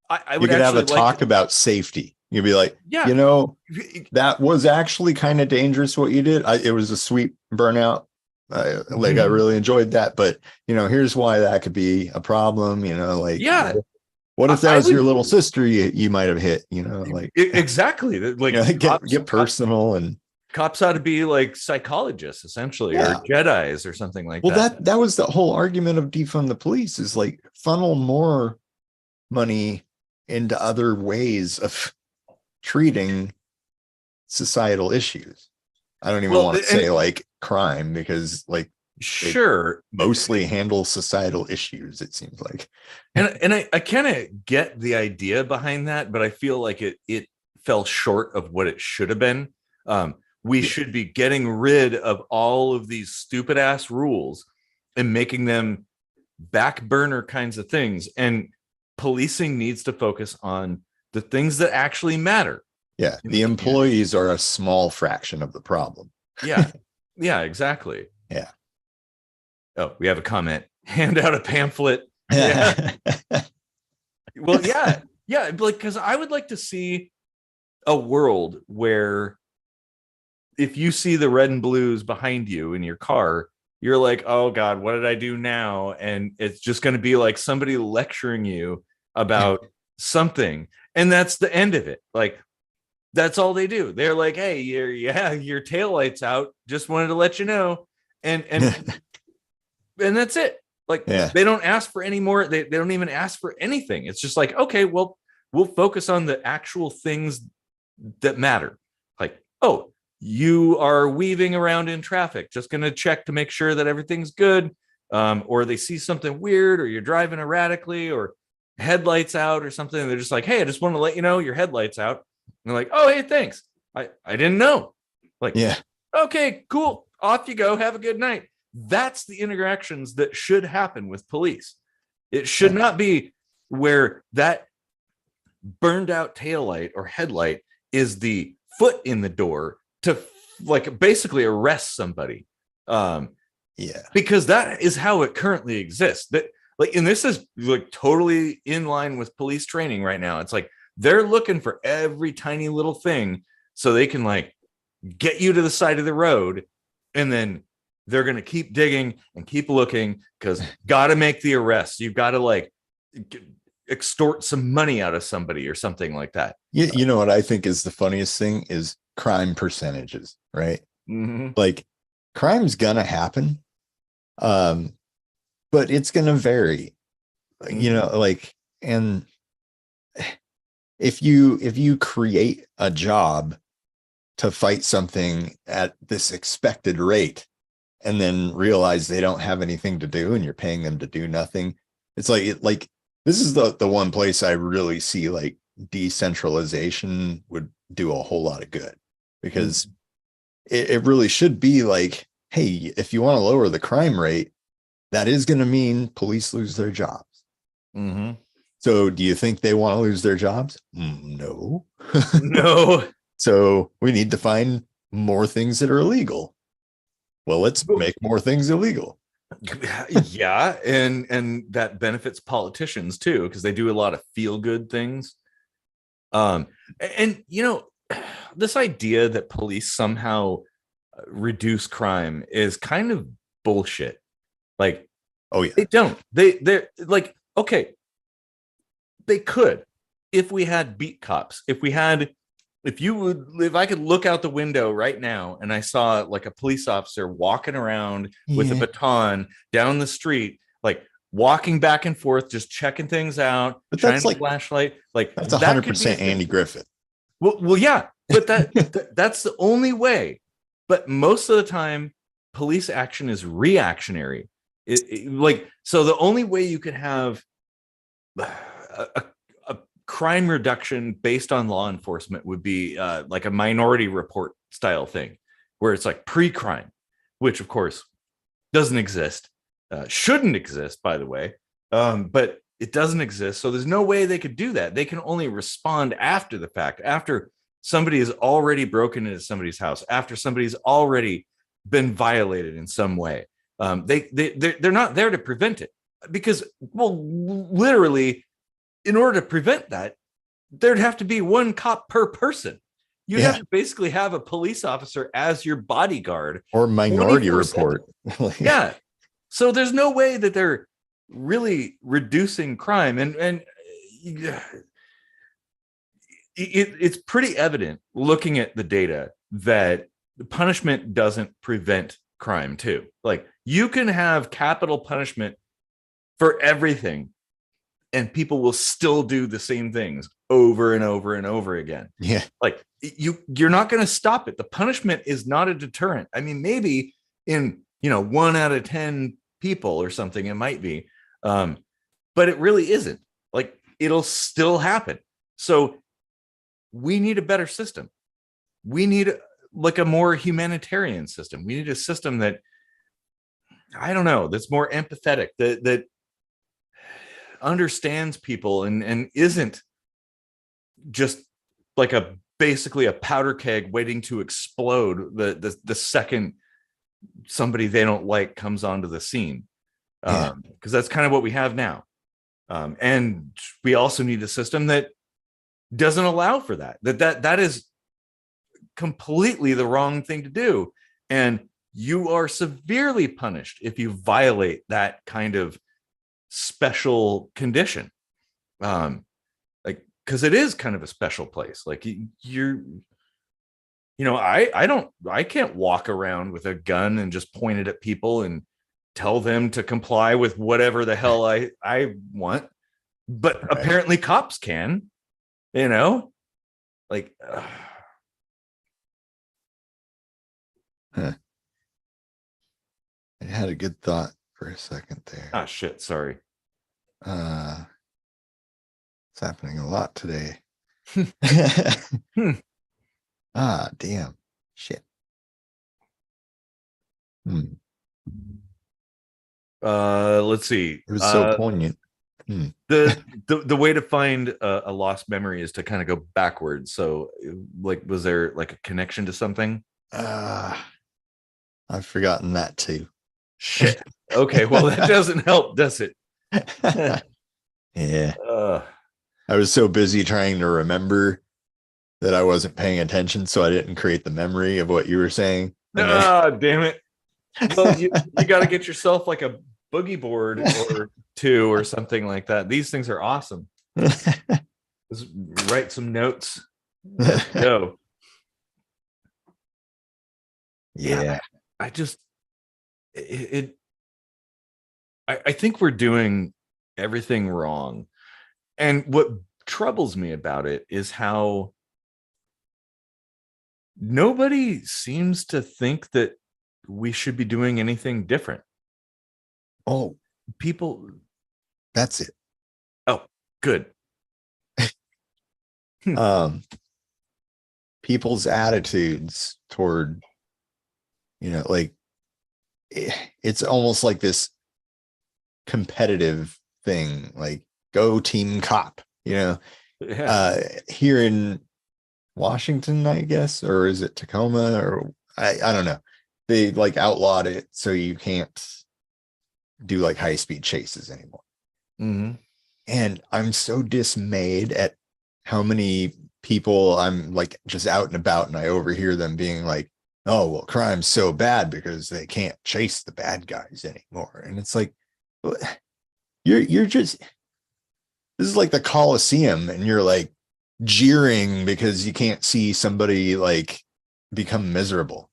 I would have a talk about safety. You'd be like, that was actually kind of dangerous what you did. It was a sweet burnout. I really enjoyed that, but here's why that could be a problem. What if that was your little sister you might have hit? Like, exactly. Like, get personal. And cops ought to be like psychologists, essentially, or Jedis or something like that. Well, that was the whole argument of defund the police, is like funnel more money into other ways of treating societal issues. I don't even want to say like crime, because like, sure, mostly handle societal issues, it seems like. And I kind of get the idea behind that, but I feel like it fell short of what it should have been. We should be getting rid of all of these stupid ass rules and making them back burner kinds of things, and policing needs to focus on the things that actually matter. Yeah. The employees are a small fraction of the problem. Yeah. Yeah, exactly. Yeah. Oh, we have a comment. Hand out a pamphlet. Yeah. Well, yeah. Yeah. Like, because I would like to see a world where if you see the red and blues behind you in your car, you're like, oh God, what did I do now? And it's just going to be like somebody lecturing you about something. And that's the end of it. Like, that's all they do. They're like, hey, your taillight's out. Just wanted to let you know. And that's it. Like, they don't ask for any more. They don't even ask for anything. It's just like, okay, well, we'll focus on the actual things that matter. Like, oh, you are weaving around in traffic. Just going to check to make sure that everything's good. Or they see something weird, or you're driving erratically, or headlights out or something. They're just like, hey, I just want to let you know your headlights out. And they're like, oh, hey, thanks. I didn't know. Like, okay, cool. Off you go. Have a good night. That's the interactions that should happen with police. It should not be where that burned out taillight or headlight is the foot in the door to like basically arrest somebody. Because that is how it currently exists. That like, and this is like totally in line with police training right now. It's like they're looking for every tiny little thing so they can like get you to the side of the road, and then they're going to keep digging and keep looking because got to make the arrest. You've got to like extort some money out of somebody or something like that. You know what I think is the funniest thing is crime percentages, right? Mm-hmm. Like crime's gonna happen, but it's gonna vary. You know, like, and if you create a job to fight something at this expected rate and then realize they don't have anything to do and you're paying them to do nothing, it's like this is the one place I really see like decentralization would do a whole lot of good, because it really should be like, hey, if you want to lower the crime rate, that is going to mean police lose their jobs. So do you think they want to lose their jobs? No. No. So we need to find more things that are illegal. Well, let's make more things illegal. Yeah, and that benefits politicians too, because they do a lot of feel good things. And you know, this idea that police somehow reduce crime is kind of bullshit. Like, oh yeah, they don't. They're like, okay, they could if we had beat cops. If I could look out the window right now and I saw like a police officer walking around with a baton down the street, like walking back and forth, just checking things out, but shining that's like a flashlight, like that's 100% Andy Griffith. Well, yeah, but that's the only way. But most of the time, police action is reactionary. Like, so the only way you can have a crime reduction based on law enforcement would be like a Minority Report style thing, where it's like pre-crime, which of course doesn't exist, shouldn't exist, by the way, but it doesn't exist. So there's no way they could do that. They can only respond after the fact, after somebody has already broken into somebody's house, after somebody's already been violated in some way. They're not there to prevent it, because, well, literally, in order to prevent that, there'd have to be one cop per person. You'd have to basically have a police officer as your bodyguard, or Minority Report. Yeah. So there's no way that they're really reducing crime. And it's pretty evident looking at the data that punishment doesn't prevent crime too. Like, you can have capital punishment for everything, and people will still do the same things over and over and over again. Yeah. Like, you're not going to stop it. The punishment is not a deterrent. I mean, maybe in, 1 out of 10 people or something, it might be. But it really isn't. Like, it'll still happen. So we need a better system. We need like a more humanitarian system. We need a system that, I don't know, that's more empathetic, that understands people and isn't just like basically a powder keg waiting to explode the second somebody they don't like comes onto the scene. Because that's kind of what we have now. And we also need a system that doesn't allow for that is completely the wrong thing to do. And you are severely punished if you violate that kind of special condition. Like, because it is kind of a special place. Like I can't walk around with a gun and just point it at people and tell them to comply with whatever the hell I want. But apparently cops can, like. Huh. I had a good thought for a second there. Ah, shit. Sorry. It's happening a lot today. Ah, damn. Shit. Let's see. It was so poignant. The way to find a lost memory is to kind of go backwards. So, like, was there like a connection to something? I've forgotten that too. Shit. Okay, well, that doesn't help, does it? Yeah. I was so busy trying to remember that I wasn't paying attention, so I didn't create the memory of what you were saying. Damn it. Well, you got to get yourself like a boogie board or two or something like that. These things are awesome. Let's write some notes. Let's go. Yeah. I think we're doing everything wrong. And what troubles me about it is how nobody seems to think that we should be doing anything different. Oh, people. That's it. Oh, good. People's attitudes toward, like, it's almost like this competitive thing, like go team cop, here in Washington, I guess, or is it Tacoma, or I don't know. They like outlawed it so you can't do like high-speed chases anymore. Mm-hmm. And I'm so dismayed at how many people I'm like just out and about and I overhear them being like, oh, well, crime's so bad because they can't chase the bad guys anymore. And it's like, you're just, this is like the Coliseum, and you're like jeering because you can't see somebody like become miserable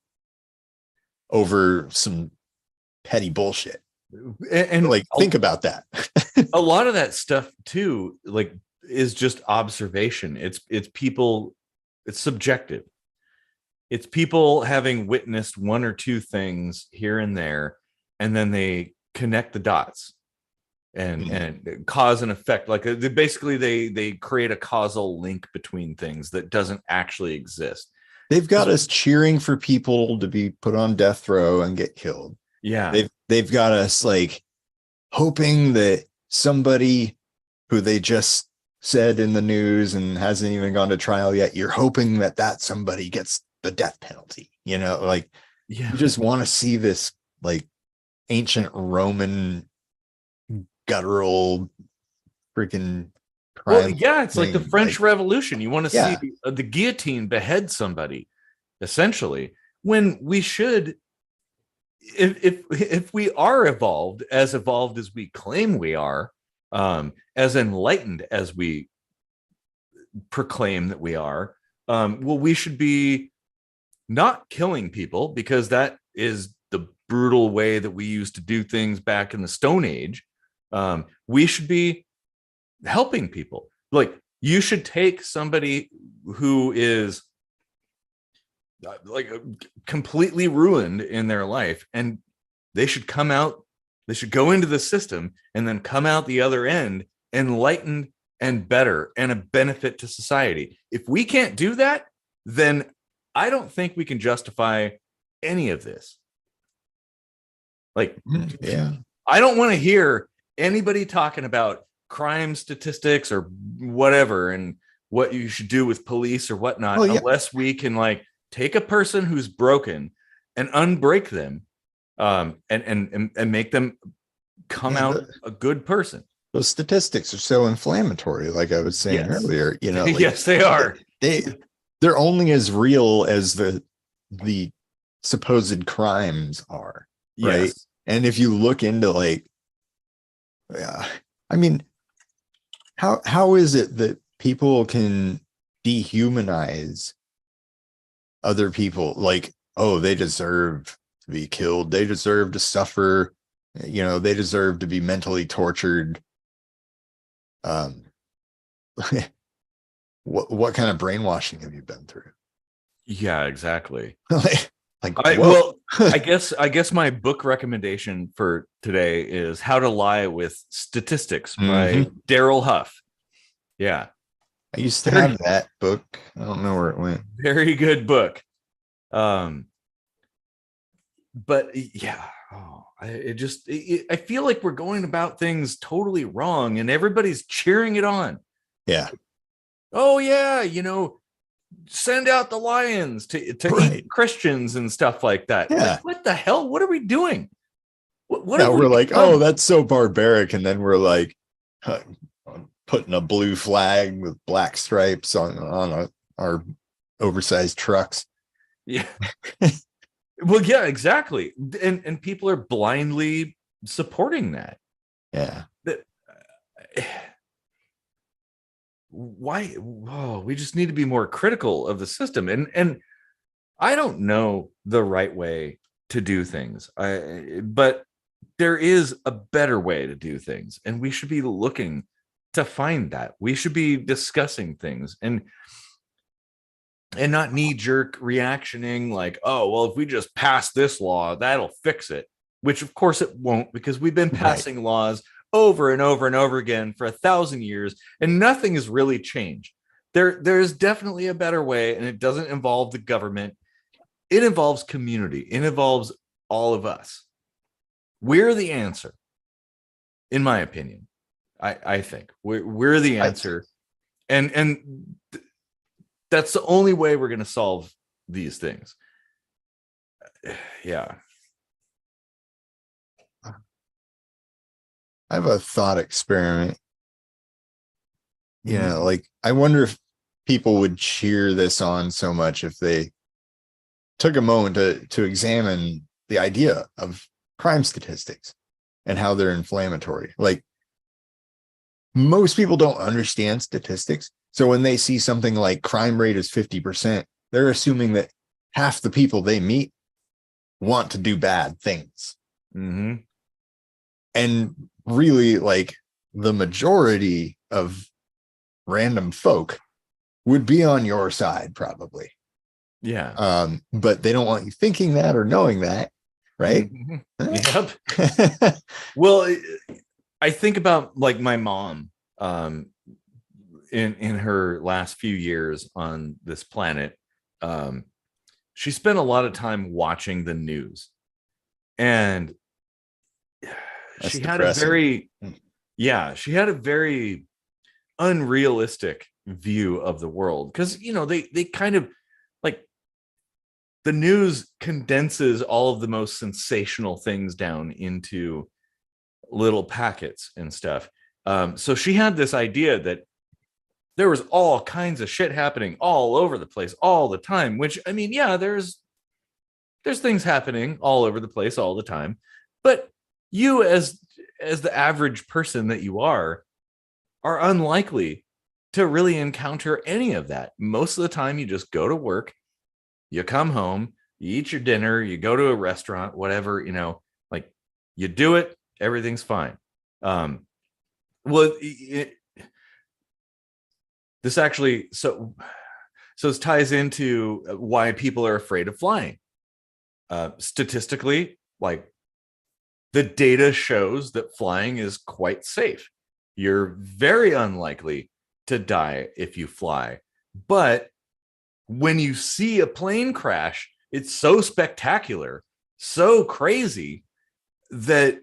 over some petty bullshit. And like, think about that. A lot of that stuff too, like, is just observation. It's people, it's subjective. It's people having witnessed one or two things here and there, and then they connect the dots and cause and effect. Like, they create a causal link between things that doesn't actually exist. They've got us cheering for people to be put on death row and get killed. Yeah. They've got us like hoping that somebody who they just said in the news and hasn't even gone to trial yet, you're hoping that somebody gets the death penalty, like, you just want to see this like ancient Roman guttural freaking crime. Well, yeah, it's like the French Revolution. You want to see the guillotine behead somebody, essentially, when we should, if we are evolved as we claim we are, as enlightened as we proclaim that we are, well, we should be not killing people, because that is the brutal way that we used to do things back in the Stone Age. We should be helping people. Like, you should take somebody who is like completely ruined in their life, and they should come out, they should go into the system and then come out the other end enlightened and better and a benefit to society. If we can't do that, then I don't think we can justify any of this. Like, yeah, I don't want to hear anybody talking about crime statistics or whatever, and what you should do with police or whatnot, unless we can like take a person who's broken and unbreak them, and make them come out a good person. Those statistics are so inflammatory, like I was saying earlier. You know, like, yes, they are. They're only as real as the supposed crimes are, right? Yes. And if you look into like, I mean, how is it that people can dehumanize other people? Like, oh, they deserve to be killed. They deserve to suffer. You know, they deserve to be mentally tortured. What kind of brainwashing have you been through? Yeah, exactly. Well, I guess my book recommendation for today is How to Lie with Statistics by Daryl Huff. Yeah. I used to have that book. I don't know where it went. Very good book. But yeah, I feel like we're going about things totally wrong and everybody's cheering it on. Yeah. Oh yeah, you know, send out the lions to eat Christians and stuff like that. Yeah. Like, what the hell? What are we doing? What we're like, oh, that's so barbaric. And then we're like putting a blue flag with black stripes on our oversized trucks. Yeah. Well, yeah, exactly. And people are blindly supporting that. Yeah. Why? Oh, we just need to be more critical of the system. And I don't know the right way to do things. But there is a better way to do things, and we should be looking to find that. We should be discussing things and not knee-jerk reactioning like, oh, well, if we just pass this law, that'll fix it, which of course it won't, because we've been passing laws over and over and over again for 1,000 years, and nothing has really changed. There's definitely a better way, and it doesn't involve the government. It involves community. It involves all of us. We're the answer, in my opinion. I think we're the answer, and that's the only way we're going to solve these things. Yeah. I have a thought experiment. You know, like, I wonder if people would cheer this on so much if they took a moment to examine the idea of crime statistics and how they're inflammatory. Like, most people don't understand statistics. So when they see something like crime rate is 50%, they're assuming that half the people they meet want to do bad things. And really, like, the majority of random folk would be on your side, probably. Yeah. But they don't want you thinking that or knowing that, right? Yep. Well, I think about like my mom, in her last few years on this planet. She spent a lot of time watching the news, and she had a very unrealistic view of the world, because, you know, they kind of like, the news condenses all of the most sensational things down into little packets and stuff. So she had this idea that there was all kinds of shit happening all over the place all the time, which, I mean, yeah, there's things happening all over the place all the time, but you as the average person that you are unlikely to really encounter any of that. Most of the time you just go to work, you come home, you eat your dinner, you go to a restaurant, whatever, you know, like, you do it, everything's fine. This actually, so this ties into why people are afraid of flying. Statistically, like, the data shows that flying is quite safe. You're very unlikely to die if you fly. But when you see a plane crash, it's so spectacular, so crazy, that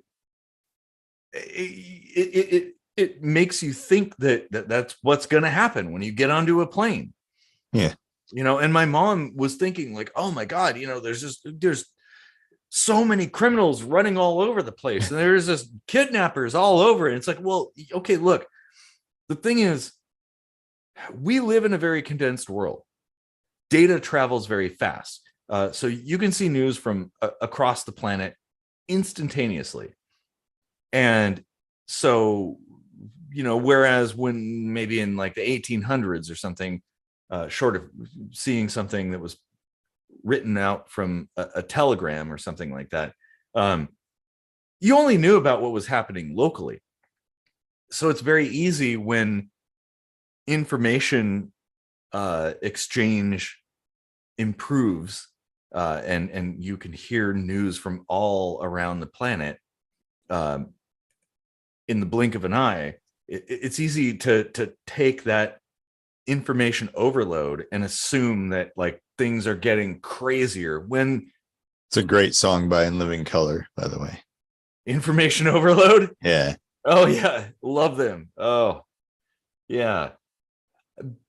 it makes you think that's what's going to happen when you get onto a plane. Yeah. And my mom was thinking like, oh my God, there's so many criminals running all over the place, and there's just kidnappers all over. And it's like, well, okay, look, the thing is, we live in a very condensed world. Data travels very fast. So you can see news from across the planet instantaneously. And so, whereas when maybe in like the 1800s or something, short of seeing something that was written out from a telegram or something like that, you only knew about what was happening locally. So it's very easy when information exchange improves, and you can hear news from all around the planet in the blink of an eye. It's easy to take that information overload and assume that like things are getting crazier when it's a great song by In Living Color, by the way. Information overload. Yeah. Oh yeah, love them. Oh yeah.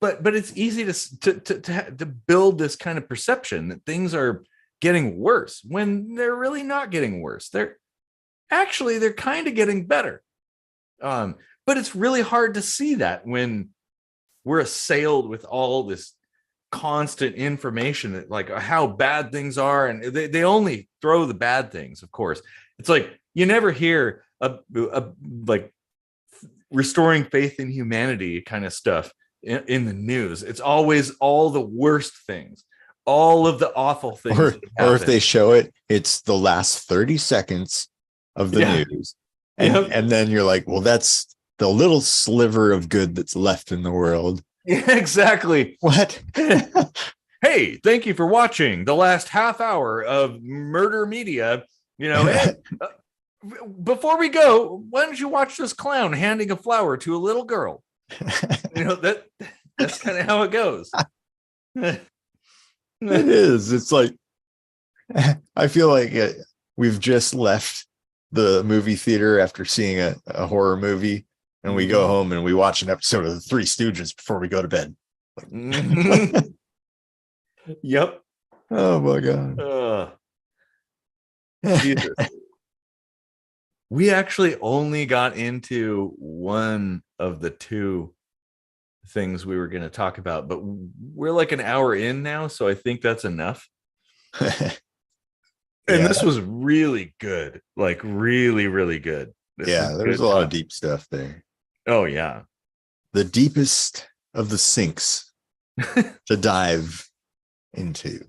But it's easy to build this kind of perception that things are getting worse when they're really not getting worse. They're kind of getting better. But it's really hard to see that when we're assailed with all this constant information that like how bad things are, and they only throw the bad things. Of course, it's like you never hear a like restoring faith in humanity kind of stuff in the news. It's always all the worst things, all of the awful things. Or if they show it, it's the last 30 seconds of the news. And then you're like, well, that's the little sliver of good that's left in the world. Yeah, exactly. What? Hey, thank you for watching the last half hour of Murder Media. Hey, before we go, why don't you watch this clown handing a flower to a little girl? That's kind of how it goes. It is. It's like, I feel like we've just left the movie theater after seeing a horror movie, and we go home and we watch an episode of the Three Stooges before we go to bed. Yep. Oh my God. Jesus. We actually only got into one of the two things we were going to talk about, but we're like an hour in now, so I think that's enough. And this was really good, like really, really good. There was a lot of deep stuff there. Oh yeah, the deepest of the sinks to dive into.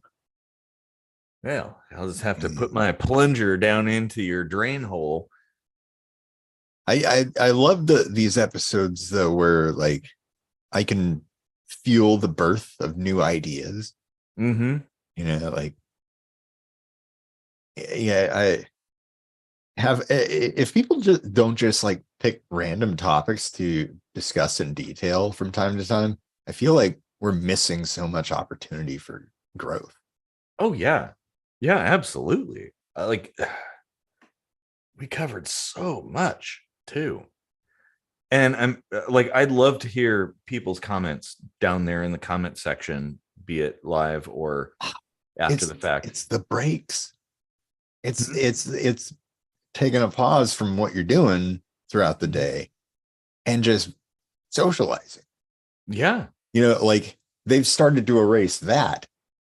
Well, I'll just have to put my plunger down into your drain hole. I love these episodes though, where like I can fuel the birth of new ideas. Like, I have, if people just don't just like pick random topics to discuss in detail from time to time, I feel like we're missing so much opportunity for growth. Oh yeah. Yeah, absolutely. Like we covered so much too. And I'm like, I'd love to hear people's comments down there in the comment section, be it live or after the fact. It's the breaks. It's taking a pause from what you're doing throughout the day and just socializing. Yeah. Like they've started to erase that,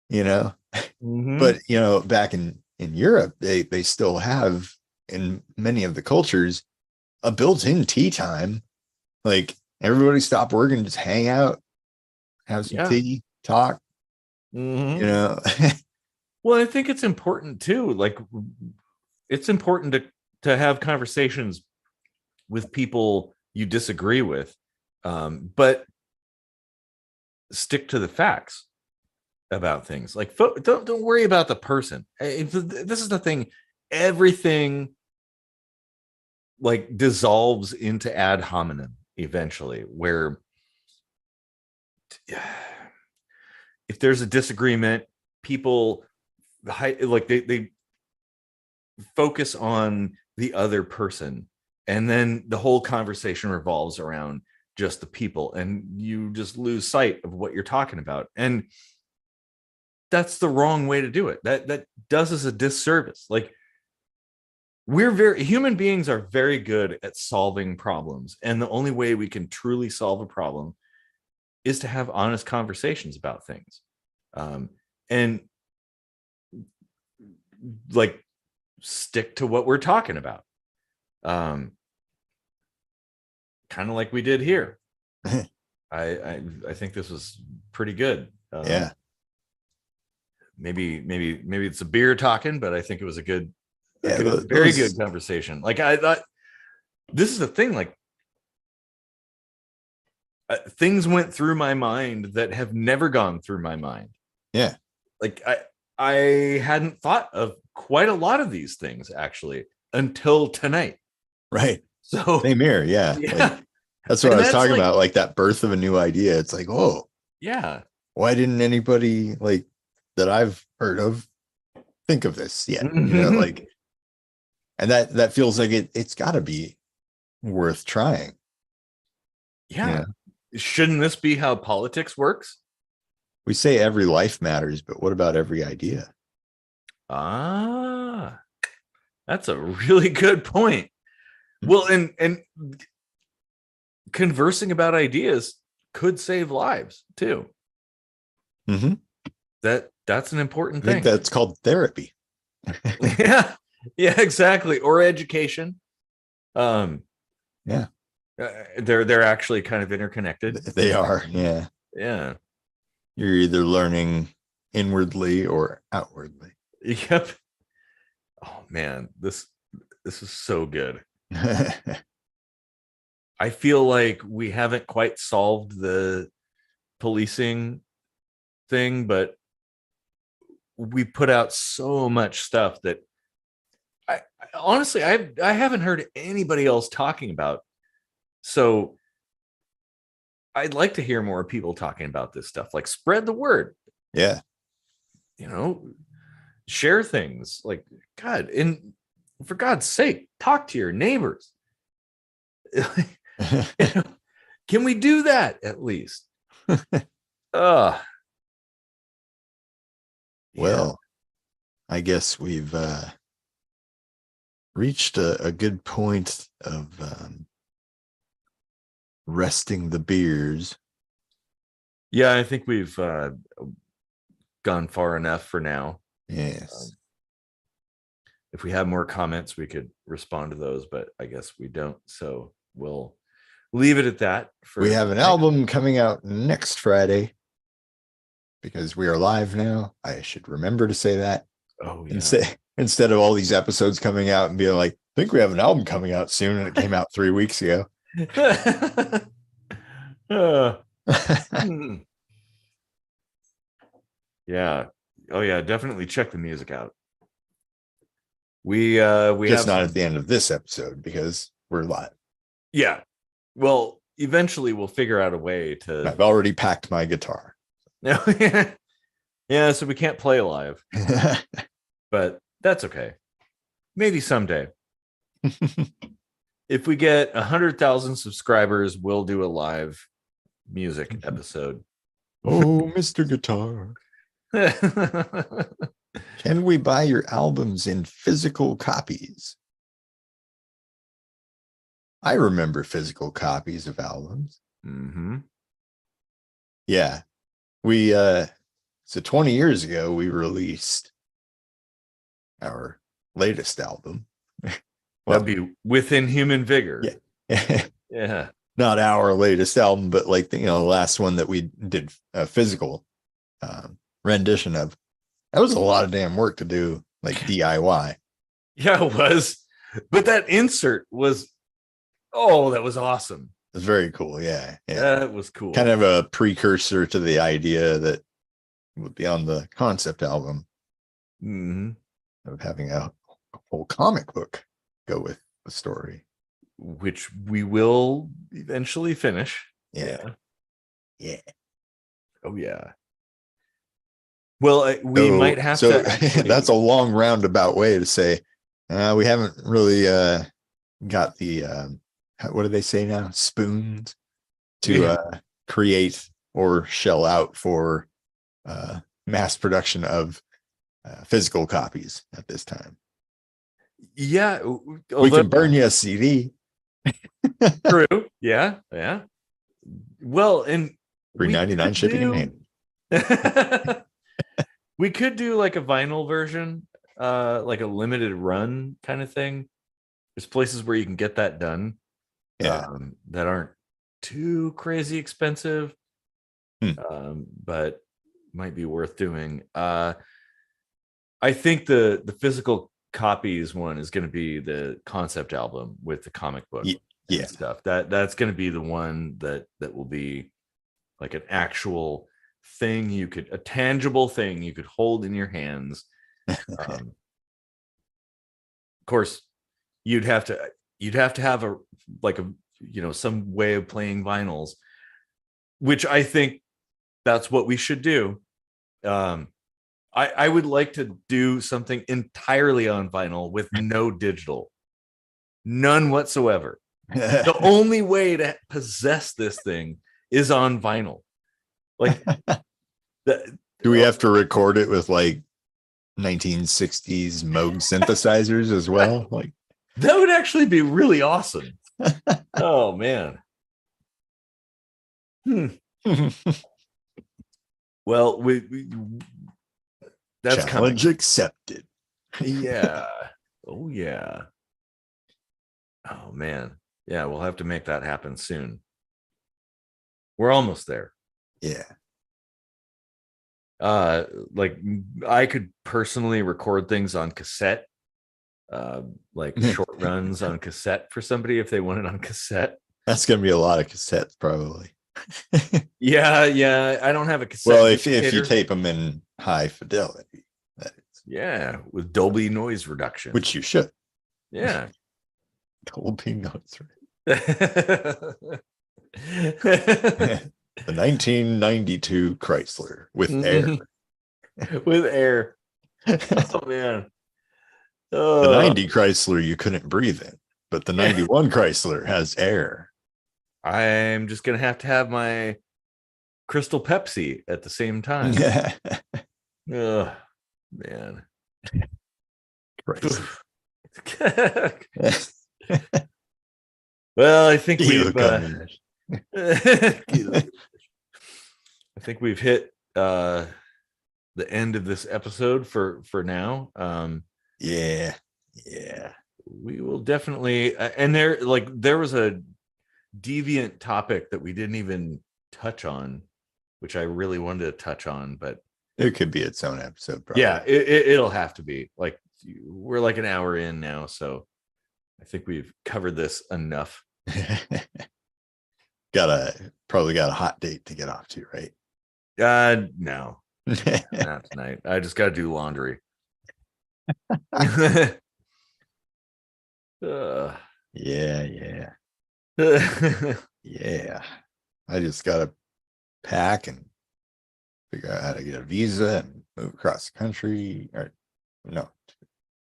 but back in Europe, they still have, in many of the cultures, a built-in tea time. Like everybody stop work and just hang out, have some tea, talk. Well, I think it's important too. Like it's important to have conversations with people you disagree with, but stick to the facts about things. Like don't worry about the person. This is the thing. Everything like dissolves into ad hominem eventually, where if there's a disagreement, people like they focus on the other person And then the whole conversation revolves around just the people, and you just lose sight of what you're talking about. And that's the wrong way to do it. That does us a disservice. Like, human beings are very good at solving problems, and the only way we can truly solve a problem is to have honest conversations about things, and like stick to what we're talking about, kind of like we did here. I think this was pretty good. Yeah. Maybe it's a beer talking, but I think it was a good, very good conversation. Like, I thought, this is the thing, like, things went through my mind that have never gone through my mind. Yeah. Like, I hadn't thought of quite a lot of these things actually until tonight. Right. So same here. Yeah. Yeah. Like, that's what I was talking about. Like that birth of a new idea. It's like, oh, yeah. Why didn't anybody like that I've heard of think of this yet? Mm-hmm. You know, like, and that feels like it's got to be worth trying. Yeah. You know? Shouldn't this be how politics works? We say every life matters, but what about every idea? Ah, that's a really good point. Well, and conversing about ideas could save lives too. Mm-hmm. That's an important I thing. think that's called therapy. Yeah, exactly. Or education. Yeah, they're actually kind of interconnected. They are. Yeah. Yeah. You're either learning inwardly or outwardly. Yep. Oh man, this is so good. I feel like we haven't quite solved the policing thing, but we put out so much stuff that I honestly I haven't heard anybody else talking about. So I'd like to hear more people talking about this stuff. Like, spread the word. Yeah. You know, share things. Like, God, and for God's sake, talk to your neighbors. Can we do that at least? Well, I guess we've reached a good point of resting the beers. Yeah, I think we've gone far enough for now. Yes. If we have more comments, we could respond to those, but I guess we don't. So we'll leave it at that. We have an album coming out next Friday because we are live now. I should remember to say that. Oh, yeah. Instead of all these episodes coming out and being like, I think we have an album coming out soon, and it came out 3 weeks ago. Yeah. Oh yeah, definitely check the music out. We just not at the end of this episode because we're live. Yeah. Well, eventually we'll figure out a way to. I've already packed my guitar. Yeah, so we can't play live. But that's okay. Maybe someday. If we get 100,000 subscribers, we'll do a live music episode. Oh, Mr. Guitar. Can we buy your albums in physical copies? I remember physical copies of albums. Mm-hmm. Yeah. We so 20 years ago we released our latest album. Well, that'd be Within Human Vigor. Yeah. Yeah. Not our latest album, but like the last one that we did a physical rendition of. That was a lot of damn work to do, like DIY. Yeah, it was. But that insert was, that was awesome. It was very cool. Yeah. That was cool. Kind of a precursor to the idea that would be on the concept album of having a whole comic book go with the story, which we will eventually finish. Yeah. Oh yeah. Well, we might have to. That's a long roundabout way to say we haven't really got the what do they say now? Spoons to Yeah. create or shell out for mass production of physical copies at this time. Yeah. We can burn you a CD. True. Yeah. Yeah. Well, and $3.99 shipping and handling. We could do like a vinyl version, like a limited run kind of thing. There's places where you can get that done, Yeah. that aren't too crazy expensive, but might be worth doing. I think the physical copies one is going to be the concept album with the comic book and stuff. That's going to be the one that will be like an actual thing a tangible thing you could hold in your hands. Of course, you'd have to have a some way of playing vinyls, which I think that's what we should do. I would like to do something entirely on vinyl with no digital, none whatsoever. The only way to possess this thing is on vinyl. Like, do we have to record it with like 1960s Moog synthesizers as well? Like, that would actually be really awesome. Oh man. Well, we that's challenge accepted. Yeah. Oh yeah. Oh man. Yeah, we'll have to make that happen soon. We're almost there. Yeah. Like I could personally record things on cassette, like short runs on cassette for somebody if they want it on cassette. That's gonna be a lot of cassettes, probably. Yeah. I don't have a cassette. Well, if you tape them in high fidelity, that is. Yeah, with Dolby noise reduction, which you should. Yeah. Dolby noise. The 1992 Chrysler with air. With air. Oh man. The 90 Chrysler you couldn't breathe in, but the 91 Chrysler has air. I'm just gonna have to have my Crystal Pepsi at the same time. Oh man. Well, I think we've hit the end of this episode for now. Yeah. We will definitely, and there was a deviant topic that we didn't even touch on, which I really wanted to touch on, but it could be its own episode, probably. Yeah, it'll have to be. Like, we're like an hour in now, so I think we've covered this enough. Probably got a hot date to get off to, right? No, not tonight. I just got to do laundry. Yeah. I just got to pack and figure out how to get a visa and move across the country, or no,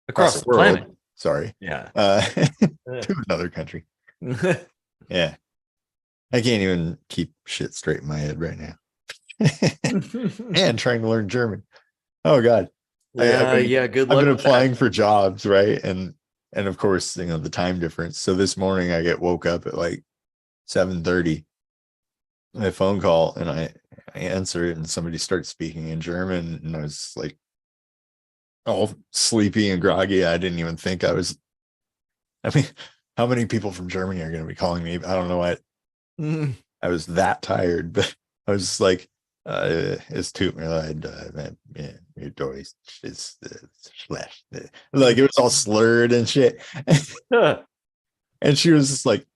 across the world. Planet. Sorry. Yeah. To another country. Yeah. I can't even keep shit straight in my head right now. And trying to learn German. Oh God. Good luck. I've been applying for jobs, right? And of course, the time difference. So this morning I woke up at like 7:30. My phone call, and I answer it, and somebody starts speaking in German, and I was like all sleepy and groggy. I didn't even think I mean, how many people from Germany are going to be calling me? I don't know why I was that tired, but I was just like, es tut mir leid, mir Deutsch is schlecht. Like, it was all slurred and shit. And she was just like,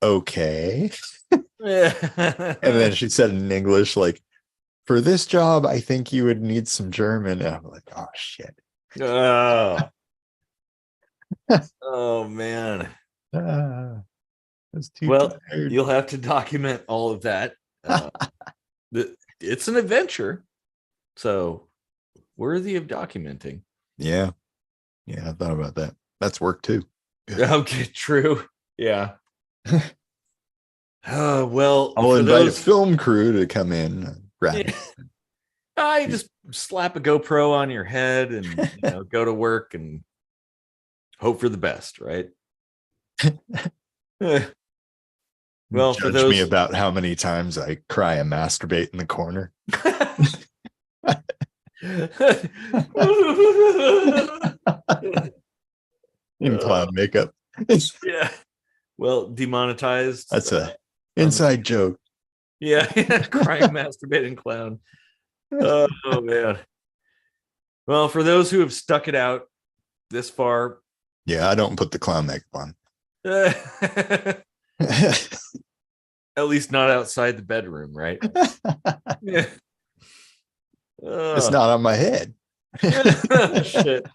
okay. And then she said in English, like, for this job, I think you would need some German. And I'm like, oh shit. Oh man. Well, tired. You'll have to document all of that. It's an adventure, so worthy of documenting. Yeah, I thought about that. That's work too. Okay, true. Yeah. Well, I'll for invite a those, film crew to come in. Right. yeah, I just slap a GoPro on your head and go to work and hope for the best, right? Well, for Judge me those, about how many times I cry and masturbate in the corner in clown makeup. yeah. Well, demonetized That's a on the inside joke. yeah, crying masturbating clown. Oh man. Well, for those who have stuck it out this far, Yeah, I don't put the clown makeup on. at least not outside the bedroom, right? Yeah. It's not on my head. Shit.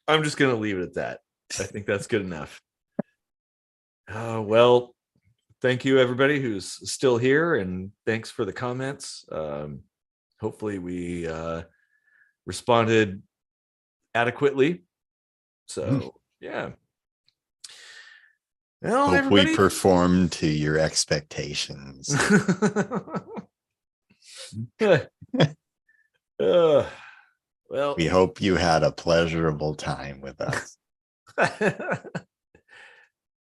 I'm just gonna leave it at that. I think that's good enough. Well, thank you everybody who's still here, and thanks for the comments. Hopefully we responded adequately. So yeah. Well, Hope we everybody. perform to your expectations. Well, We hope you had a pleasurable time with us.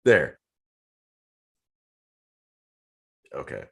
there. Okay.